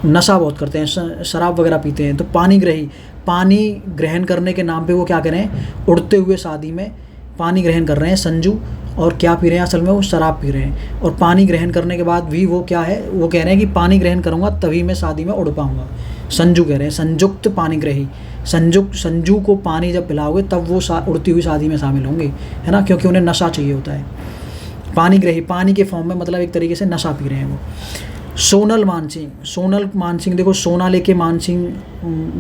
नशा बहुत करते हैं, शराब वगैरह पीते हैं, तो पानीग्रही, पानी ग्रहण करने के नाम पे वो क्या करें, उड़ते हुए शादी में पानी ग्रहण कर रहे हैं संजू, और क्या पी रहे हैं, असल में वो शराब पी रहे हैं, और पानी ग्रहण करने के बाद भी वो क्या है, वो कह रहे हैं कि पानी ग्रहण करूँगा तभी मैं शादी में उड़ पाऊँगा, संजू कह रहे हैं, संयुक्त पानीग्रही। संजू को पानी जब पिलाओगे तब वो उड़ती हुई शादी में शामिल होंगे, है ना, क्योंकि उन्हें नशा चाहिए होता है। पानीग्रही, पानी के फॉर्म में, मतलब एक तरीके से नशा पी रहे हैं वो। सोनल मानसिंह, सोनल मानसिंह, देखो सोना लेके मानसिंह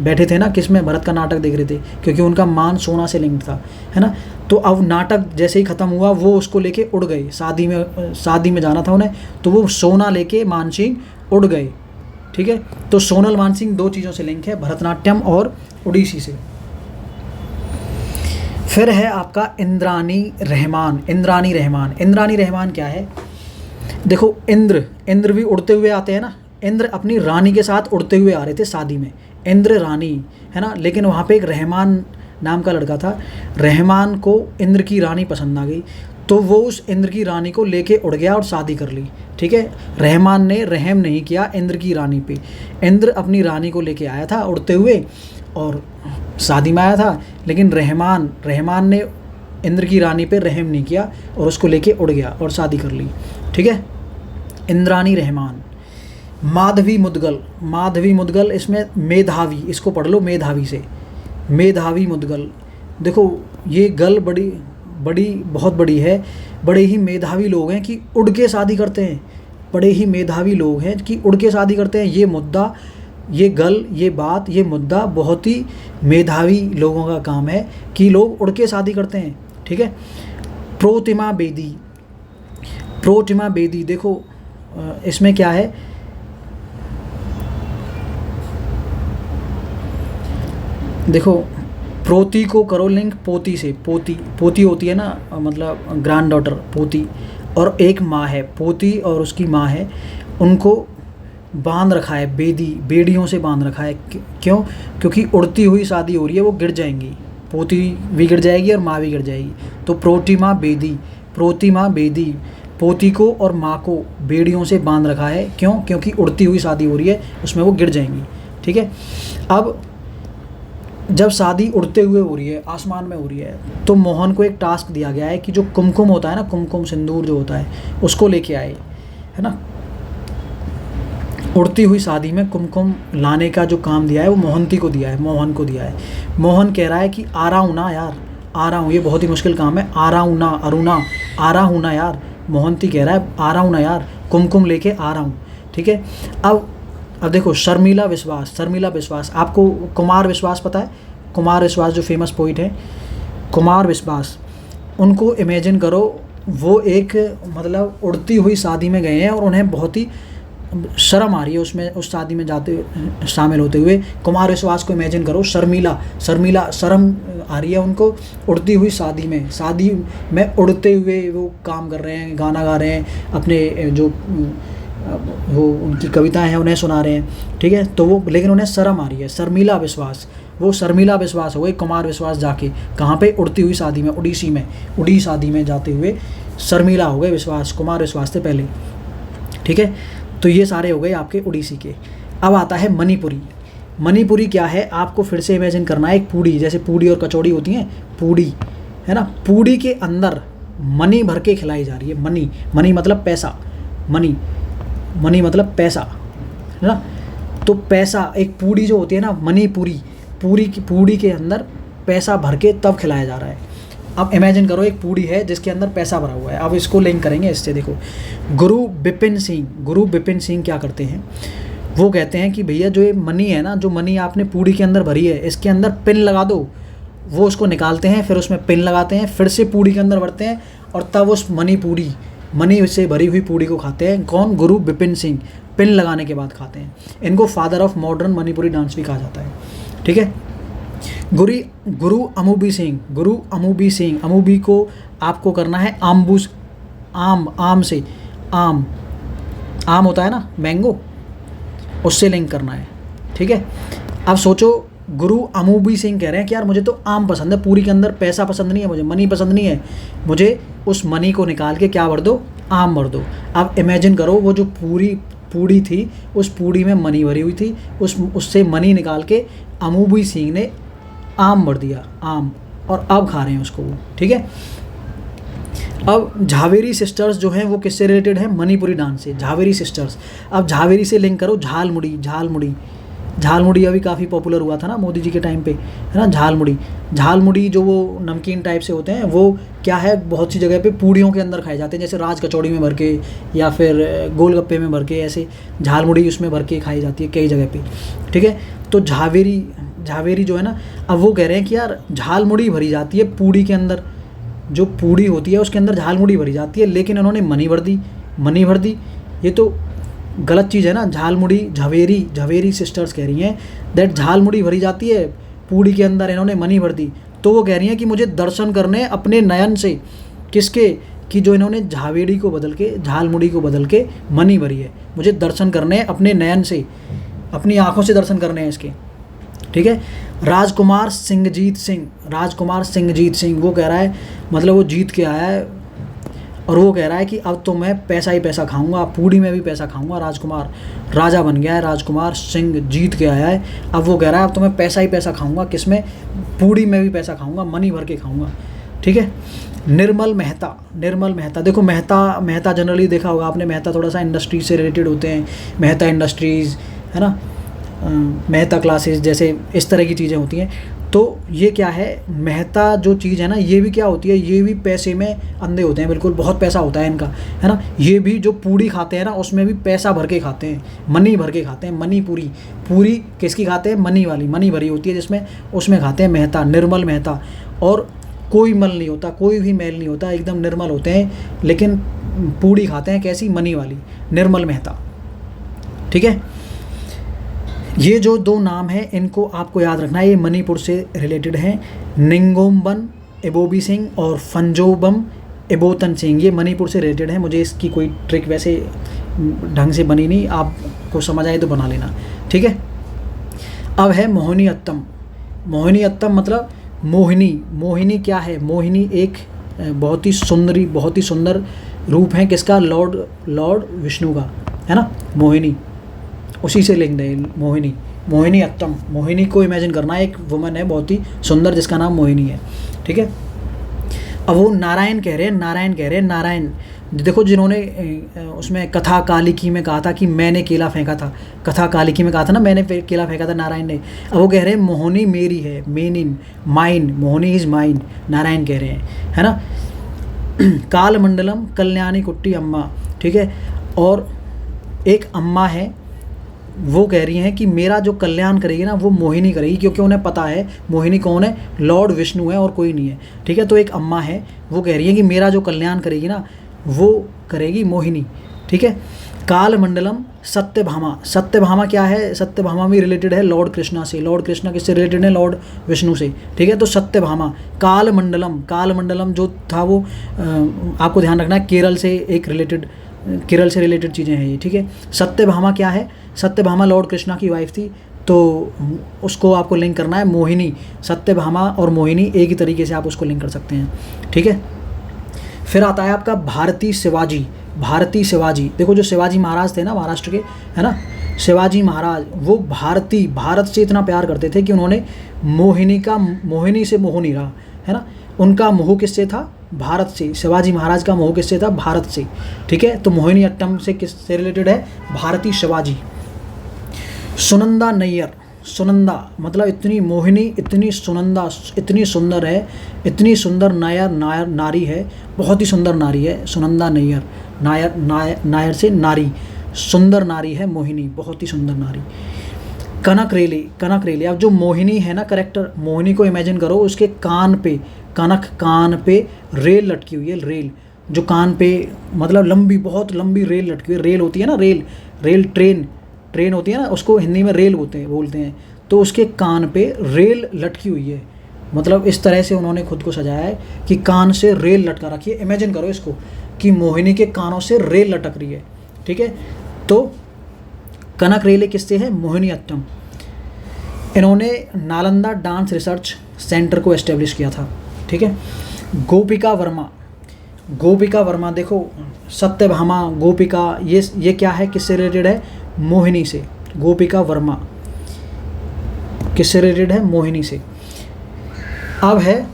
बैठे थे ना, किस में, भरत का नाटक देख रहे थे, क्योंकि उनका मान सोना से लिंक्ड था, है ना। तो अब नाटक जैसे ही ख़त्म हुआ वो उसको लेके उड़ गए, शादी में जाना था उन्हें, तो वो सोना लेके मानसिंह उड़ गए, ठीक है। तो सोनल मानसिंह दो चीज़ों से लिंक है, भरतनाट्यम और उड़ीसी से। फिर है आपका इंद्रानी रहमान, इंद्रानी रहमान, इंद्रानी रहमान क्या है, देखो इंद्र भी उड़ते हुए आते हैं ना, इंद्र अपनी रानी के साथ उड़ते हुए आ रहे थे शादी में, इंद्र रानी, है ना, लेकिन वहाँ पे एक रहमान नाम का लड़का था, रहमान को इंद्र की रानी पसंद आ गई, तो वो उस इंद्र की रानी को लेके उड़ गया और शादी कर ली, ठीक है। रहमान ने रहम नहीं किया इंद्र की रानी पे, इंद्र अपनी रानी को लेके आया था उड़ते हुए और शादी में आया था, लेकिन रहमान ने इंद्र की रानी पे रहम नहीं किया और उसको लेके उड़ गया और शादी कर ली, ठीक है। इंद्रानी रहमान। माधवी मुदगल, माधवी मुदगल, इसमें मेधावी, इसको पढ़ लो मेधावी से, मेधावी मुदगल। देखो ये गल बहुत बड़ी है, बड़े ही मेधावी लोग हैं कि उड़ के शादी करते हैं, बड़े ही मेधावी लोग हैं कि उड़ के शादी करते हैं। ये मुद्दा, ये गल, ये बात, ये मुद्दा बहुत ही मेधावी लोगों का काम है कि लोग उड़ के शादी करते हैं, ठीक है। प्रोतिमा बेदी, प्रोटिमा बेदी, देखो इसमें क्या है, देखो प्रोती को करो लिंक पोती से, पोती होती है ना, मतलब ग्रैंड डॉटर, पोती, और एक माँ है, पोती और उसकी माँ है, उनको बांध रखा है, बेड़ियों से बांध रखा है, क्यों, क्योंकि उड़ती हुई शादी हो रही है, वो गिर जाएंगी, पोती भी गिर जाएगी और माँ भी गिर जाएगी, तो प्रोतिमा बेदी, पोती को और माँ को बेड़ियों से बांध रखा है, क्यों, क्योंकि उड़ती हुई शादी हो रही है, उसमें वो गिर जाएंगी, ठीक है। अब जब शादी उड़ते हुए हो रही है, आसमान में हो रही है, तो मोहन को एक टास्क दिया गया है कि जो कुमकुम होता है ना, कुमकुम सिंदूर जो होता है, उसको लेके आए, है ना। उड़ती हुई शादी में कुमकुम लाने का जो काम दिया है वो मोहंती को दिया है, मोहन को दिया है। मोहन कह रहा है कि आ रहा हूँ ना यार, आ रहा हूँ, ये बहुत ही मुश्किल काम है, आ रहा हूँ ना, अरुणा, आ रहा हूँ ना यार, मोहंती कह रहा है आ रहा हूँ ना यार, कुमकुम लेके आ रहा हूँ, ठीक है। अब देखो शर्मिला विश्वास, आपको कुमार विश्वास पता है, कुमार विश्वास जो फेमस पोइट है, कुमार विश्वास, उनको इमेजिन करो, वो एक मतलब उड़ती हुई शादी में गए हैं और उन्हें बहुत ही शर्म आ रही है उसमें, उस शादी में जाते शामिल होते हुए। कुमार विश्वास को इमेजिन करो, शर्मिला शर्म आ रही है उनको उड़ती हुई शादी में उड़ते हुए वो काम कर रहे हैं, गाना गा रहे हैं, अपने जो वो उनकी कविताएं हैं उन्हें सुना रहे हैं, ठीक है। तो वो, लेकिन उन्हें शर्म आ रही है, शर्मिला विश्वास, वो शर्मिला विश्वास हो गए। कुमार विश्वास जाके कहाँ पे, उड़ती हुई शादी में, उड़ी शादी में जाते हुए शर्मिला हो गए विश्वास, कुमार विश्वास से पहले, ठीक है। तो ये सारे हो गए आपके उड़ीसी के। अब आता है मणिपुरी। मणिपुरी क्या है, आपको फिर से इमेजिन करना है एक पूड़ी, जैसे पूड़ी और कचौड़ी होती हैं, पूड़ी है ना, पूड़ी के अंदर मनी भर के खिलाई जा रही है। मनी, मनी मतलब पैसा, मनी, मनी मतलब पैसा है ना। तो पैसा, एक पूड़ी जो होती है ना, मणिपुरी, पूड़ी के अंदर पैसा भर के तब खिलाया जा रहा है। अब इमेजिन करो एक पूड़ी है जिसके अंदर पैसा भरा हुआ है। अब इसको लिंक करेंगे इससे। देखो, गुरु बिपिन सिंह क्या करते हैं, वो कहते हैं कि भैया जो ये मनी है ना, जो मनी आपने पूड़ी के अंदर भरी है, इसके अंदर पिन लगा दो। वो उसको निकालते हैं, फिर उसमें पिन लगाते हैं, फिर से पूड़ी के अंदर भरते हैं और तब उस मनी से भरी हुई पूड़ी को खाते हैं। कौन? गुरु बिपिन सिंह। पिन लगाने के बाद खाते हैं। इनको father of modern Manipuri dance भी कहा जाता है। ठीक है। गुरु अमूबी सिंह, अमूबी को आपको करना है आम से, आम होता है ना, मैंगो, उससे लिंक करना है। ठीक है। अब सोचो, गुरु अमूबी सिंह कह रहे हैं कि यार मुझे तो आम पसंद है, पूरी के अंदर पैसा पसंद नहीं है, मुझे मनी पसंद नहीं है, मुझे उस मनी को निकाल के क्या भर दो? आम भर दो। अब इमेजिन करो, वो जो पूड़ी थी, उस पूड़ी में मनी भरी हुई थी, उससे मनी निकाल के अमूबी सिंह ने आम भर दिया, आम, और अब खा रहे हैं उसको वो। ठीक है। अब झावेरी सिस्टर्स जो हैं वो किससे रिलेटेड है? मणिपुरी डांस से, झावेरी सिस्टर्स। अब झावेरी से लिंक करो झालमुड़ी अभी काफ़ी पॉपुलर हुआ था ना मोदी जी के टाइम पे, है ना। झालमुड़ी जो वो नमकीन टाइप से होते हैं, वो क्या है, बहुत सी जगह पे पूड़ियों के अंदर खाए जाते हैं, जैसे राज कचौड़ी में भर के या फिर गोलगप्पे में भर के, ऐसे झालमुड़ी उसमें भर के खाई जाती है कई जगह पे। ठीक है। तो झावेरी जो है ना, अब वो कह रहे हैं कि यार झालमुड़ी भरी जाती है पूड़ी के अंदर, जो पूड़ी होती है उसके अंदर झालमुड़ी भरी जाती है, लेकिन उन्होंने मनी भर दी। ये तो गलत चीज़ है ना। झावेरी सिस्टर्स कह रही हैं दैट झालमुड़ी भरी जाती है पूड़ी के अंदर, इन्होंने मनी भर दी। तो वो कह रही हैं कि मुझे दर्शन करने अपने नयन से, किसके? कि जो इन्होंने झावेरी को बदल के झालमुड़ी को बदल के मनी भरी है, मुझे दर्शन करने अपने नयन से, अपनी आँखों से दर्शन करने हैं इसके। ठीक है। राजकुमार सिंहजीत सिंह वो कह रहा है, मतलब वो जीत के आया है और वो कह रहा है कि अब तो मैं पैसा ही पैसा खाऊंगा, पूड़ी में भी पैसा खाऊंगा। राजकुमार राजा बन गया है, राजकुमार सिंह जीत के आया है, अब वो कह रहा है अब तो मैं पैसा ही पैसा खाऊंगा, किसमें? पूड़ी में भी पैसा खाऊंगा, मनी भर के खाऊंगा। ठीक है। निर्मल मेहता, देखो मेहता जनरली देखा होगा आपने, मेहता थोड़ा सा इंडस्ट्री से रिलेटेड होते हैं, मेहता इंडस्ट्रीज़, है ना, मेहता क्लासेस, जैसे इस तरह की चीज़ें होती हैं। तो ये क्या है, मेहता जो चीज़ है ना, ये भी क्या होती है, ये भी पैसे में अंधे होते हैं, बिल्कुल बहुत पैसा होता है इनका, है ना। ये भी जो पूड़ी खाते हैं ना, उसमें भी पैसा भर के खाते हैं, मनी भर के खाते हैं। मनी पूरी किसकी खाते हैं? मनी वाली, मनी भरी होती है जिसमें, उसमें खाते हैं मेहता, निर्मल मेहता। और कोई मल नहीं होता, कोई भी मैल नहीं होता, एकदम निर्मल होते हैं, लेकिन पूड़ी खाते हैं कैसी? मनी वाली, निर्मल मेहता। ठीक है। ये जो दो नाम हैं इनको आपको याद रखना है, ये मणिपुर से रिलेटेड हैं। निंगोमबन एबोबी सिंह और फंजोबम एबोतन सिंह, ये मणिपुर से रिलेटेड हैं। मुझे इसकी कोई ट्रिक वैसे ढंग से बनी नहीं, आपको समझ आए तो बना लेना। ठीक है। अब है मोहिनी अत्तम मतलब मोहिनी क्या है? मोहिनी एक बहुत ही सुंदर रूप है, किसका? लॉर्ड विष्णु का, है ना। मोहिनी उसी से लिंक है, मोहिनी अत्तम। मोहिनी को इमेजिन करना, एक वुमन है बहुत ही सुंदर जिसका नाम मोहिनी है। ठीक है। अब वो नारायण कह रहे हैं नारायण। देखो, जिन्होंने उसमें कथा कालिकी में कहा था कि मैंने केला फेंका था, कथा कालिकी में कहा था ना मैंने केला फेंका था, नारायण ने। अब वो कह रहे हैं मोहिनी मेरी है, mine, Mohini is mine, Narayan कह रहे हैं, है ना। काल मंडलम कल्याणी कुट्टी अम्मा। ठीक है। और एक अम्मा है, वो कह रही हैं कि मेरा जो कल्याण करेगी ना वो मोहिनी करेगी, क्योंकि उन्हें पता है मोहिनी कौन है? लॉर्ड विष्णु है और कोई नहीं है। ठीक है। तो एक अम्मा है, वो कह रही है कि मेरा जो कल्याण करेगी ना वो करेगी मोहिनी। ठीक है। काल मंडलम सत्यभामा क्या है? सत्यभामा भी रिलेटेड है लॉर्ड कृष्णा से। लॉर्ड कृष्णा किससे रिलेटेड है? लॉर्ड विष्णु से। ठीक है। तो सत्यभामा। काल मंडलम जो था वो आपको ध्यान रखना है, केरल से रिलेटेड चीज़ें हैं ये। ठीक है। सत्यभामा क्या है? सत्यभामा लॉर्ड कृष्णा की वाइफ थी, तो उसको आपको लिंक करना है मोहिनी। सत्यभामा और मोहिनी एक ही तरीके से आप उसको लिंक कर सकते हैं। ठीक है। फिर आता है आपका भारती शिवाजी। देखो, जो शिवाजी महाराज थे ना महाराष्ट्र के, है ना, शिवाजी महाराज वो भारत से इतना प्यार करते थे कि उन्होंने मोहिनी से मोह नहीं रहा, है ना। उनका मोह किससे था? भारत से। शिवाजी महाराज का मोह किससे था? भारत से, ठीक है। तो मोहिनी अट्टम से किससे रिलेटेड है? भारती शिवाजी। सुनंदा नैयर, सुनंदा मतलब इतनी मोहिनी, इतनी सुनंदा, इतनी सुंदर है, इतनी सुंदर नारी है, बहुत ही सुंदर नारी है सुनंदा नैयर। नायर से नारी, सुंदर नारी है मोहिनी, बहुत ही सुंदर नारी। कनक रेले, अब जो मोहिनी है ना करेक्टर, मोहिनी को इमेजिन करो, उसके कान पे रेल लटकी हुई है। रेल जो कान पे, मतलब लंबी, बहुत लंबी रेल लटकी हुई है। रेल होती है ना, रेल ट्रेन होती है ना, उसको हिंदी में रेल बोलते हैं। तो उसके कान पे रेल लटकी हुई है, मतलब इस तरह से उन्होंने खुद को सजाया है कि कान से रेल लटका रखी है। इमेजिन करो इसको कि मोहिनी के कानों से रेल लटक रही है, ठीक है। तो कनक रेले किससे है? मोहिनी अट्टम। इन्होंने नालंदा डांस रिसर्च सेंटर को एस्टेब्लिश किया था, ठीक है। गोपिका वर्मा देखो, सत्यभामा, गोपिका, ये क्या है, किससे रिलेटेड है? मोहिनी से। गोपिका वर्मा किससे रिलेटेड है? मोहिनी से। अब है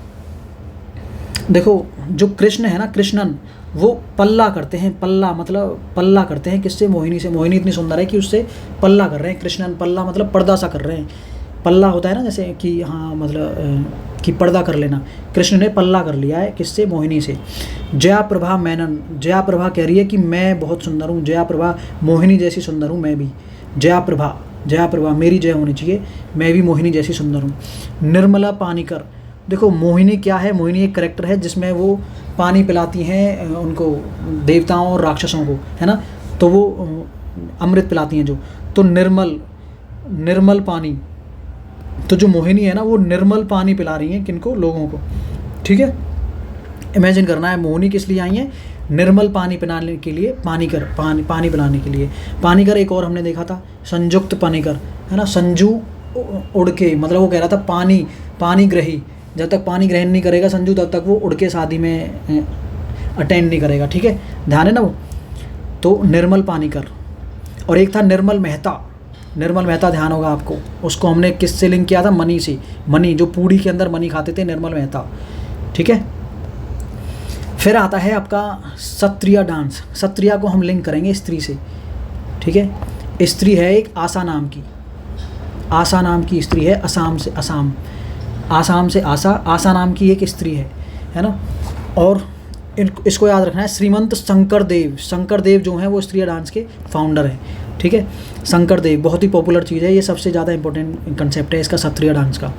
देखो, जो कृष्ण है ना, कृष्णन, वो पल्ला करते हैं, पल्ला करते हैं किससे? मोहिनी से। मोहिनी इतनी सुंदर है कि उससे पल्ला कर रहे हैं कृष्णन। पल्ला मतलब पर्दा सा कर रहे हैं। पल्ला होता है ना जैसे कि, हाँ मतलब कि पर्दा कर लेना। कृष्ण ने पल्ला कर लिया है किससे? मोहिनी से। जया प्रभा मेनन, जया प्रभा कह रही है कि मैं बहुत सुंदर हूँ। जया प्रभा, मोहिनी जैसी सुंदर हूँ मैं भी। जया प्रभा मेरी जय होनी चाहिए, मैं भी मोहिनी जैसी सुंदर हूँ। निर्मला पानीकर, देखो मोहिनी क्या है? मोहिनी एक करेक्टर है जिसमें वो पानी पिलाती हैं उनको, देवताओं और राक्षसों को, है ना। तो वो अमृत पिलाती हैं जो। तो निर्मल पानी, तो जो मोहिनी है ना, वो निर्मल पानी पिला रही हैं किनको? लोगों को, ठीक है। इमेजिन करना है मोहिनी किस लिए आई हैं? निर्मल पानी पिलाने के लिए, पानी पिलाने के लिए। पानीकर एक और हमने देखा था, संयुक्त पानीकर, है ना। संजू उड़ के, मतलब वो कह रहा था पानी ग्रही, जब तक पानी ग्रहण नहीं करेगा संजू, तब तक वो उड़ के शादी में अटेंड नहीं करेगा, ठीक है। ध्यान है ना वो। तो निर्मल पानीकर। और एक था निर्मल मेहता, ध्यान होगा आपको, उसको हमने किससे लिंक किया था? मनी से। मनी, जो पूड़ी के अंदर मनी खाते थे, निर्मल मेहता, ठीक है। फिर आता है आपका सत्रिया डांस। सत्रिया को हम लिंक करेंगे स्त्री से, ठीक है। स्त्री है एक आशा नाम की स्त्री है, आसाम से आशा नाम की एक स्त्री है ना। और इसको याद रखना है, श्रीमंत शंकर देव जो हैं वो स्त्रिया डांस के फाउंडर हैं, ठीक है। शंकर देव बहुत ही पॉपुलर चीज़ है, ये सबसे ज़्यादा इंपॉर्टेंट कंसेप्ट है इसका, सत्रिया डांस का।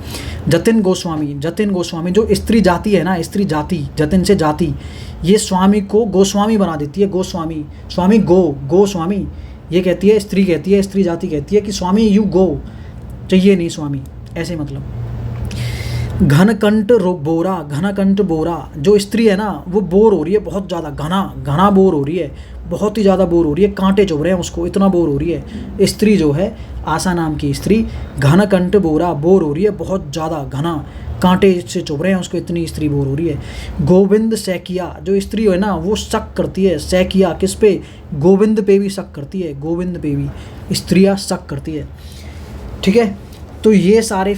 जतिन गोस्वामी जो स्त्री जाति है ना, स्त्री जाति, जतिन से जाति, ये स्वामी को गोस्वामी बना देती है। स्वामी गोस्वामी, ये कहती है, स्त्री जाति कहती है कि स्वामी यू गो, चाहिए नहीं स्वामी, ऐसे मतलब। घनकंठ बोरा, जो स्त्री है ना वो बोर हो रही है बहुत ज़्यादा, घना बोर हो रही है, बहुत ही ज़्यादा बोर हो रही है, कांटे चुभ रहे हैं उसको, इतना बोर हो रही है। स्त्री जो है आशा नाम की स्त्री, घनकंठ बोरा, बोर हो रही है बहुत ज़्यादा, घना कांटे से चुभ रहे हैं उसको, इतनी स्त्री बोर हो रही है। गोविंद सैकिया, जो स्त्री है ना वो शक करती है, सैकिया किस पे? गोविंद पे भी शक करती है, गोविंद पे भी स्त्रियाँ शक करती है, ठीक है। तो ये सारे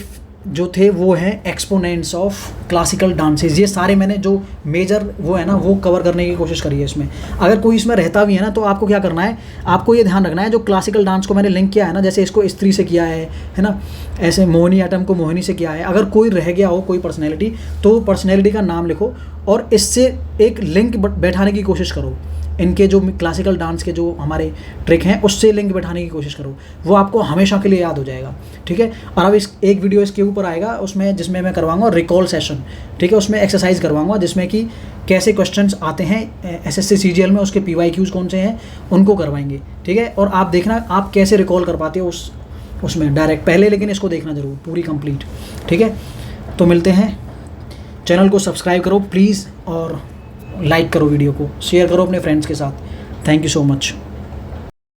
जो थे वो हैं एक्सपोनेंट्स ऑफ क्लासिकल डांसेस। ये सारे मैंने जो मेजर वो है ना वो कवर करने की कोशिश करी है इसमें। अगर कोई इसमें रहता भी है ना तो आपको क्या करना है, आपको ये ध्यान रखना है, जो क्लासिकल डांस को मैंने लिंक किया है ना, जैसे इसको स्त्री से किया है ना, ऐसे मोहिनी अट्टम को मोहिनी से किया है। अगर कोई रह गया हो कोई पर्सनैलिटी, तो पर्सनैलिटी का नाम लिखो और इससे एक लिंक बैठाने की कोशिश करो। इनके जो क्लासिकल डांस के जो हमारे ट्रिक हैं उससे लिंक बैठाने की कोशिश करो, वो आपको हमेशा के लिए याद हो जाएगा, ठीक है। और अब एक वीडियो इसके ऊपर आएगा उसमें, जिसमें मैं करवाऊंगा रिकॉल सेशन, ठीक है। उसमें एक्सरसाइज करवाऊंगा जिसमें कि कैसे क्वेश्चंस आते हैं SSC CGL में, उसके PYQs कौन से हैं उनको करवाएंगे, ठीक है। और आप देखना आप कैसे रिकॉल कर पाते हो उसमें डायरेक्ट पहले, लेकिन इसको देखना ज़रूर पूरी कंप्लीट, ठीक है। तो मिलते हैं, चैनल को सब्सक्राइब करो प्लीज़ और लाइक करो, वीडियो को शेयर करो अपने फ्रेंड्स के साथ। Thank you so much.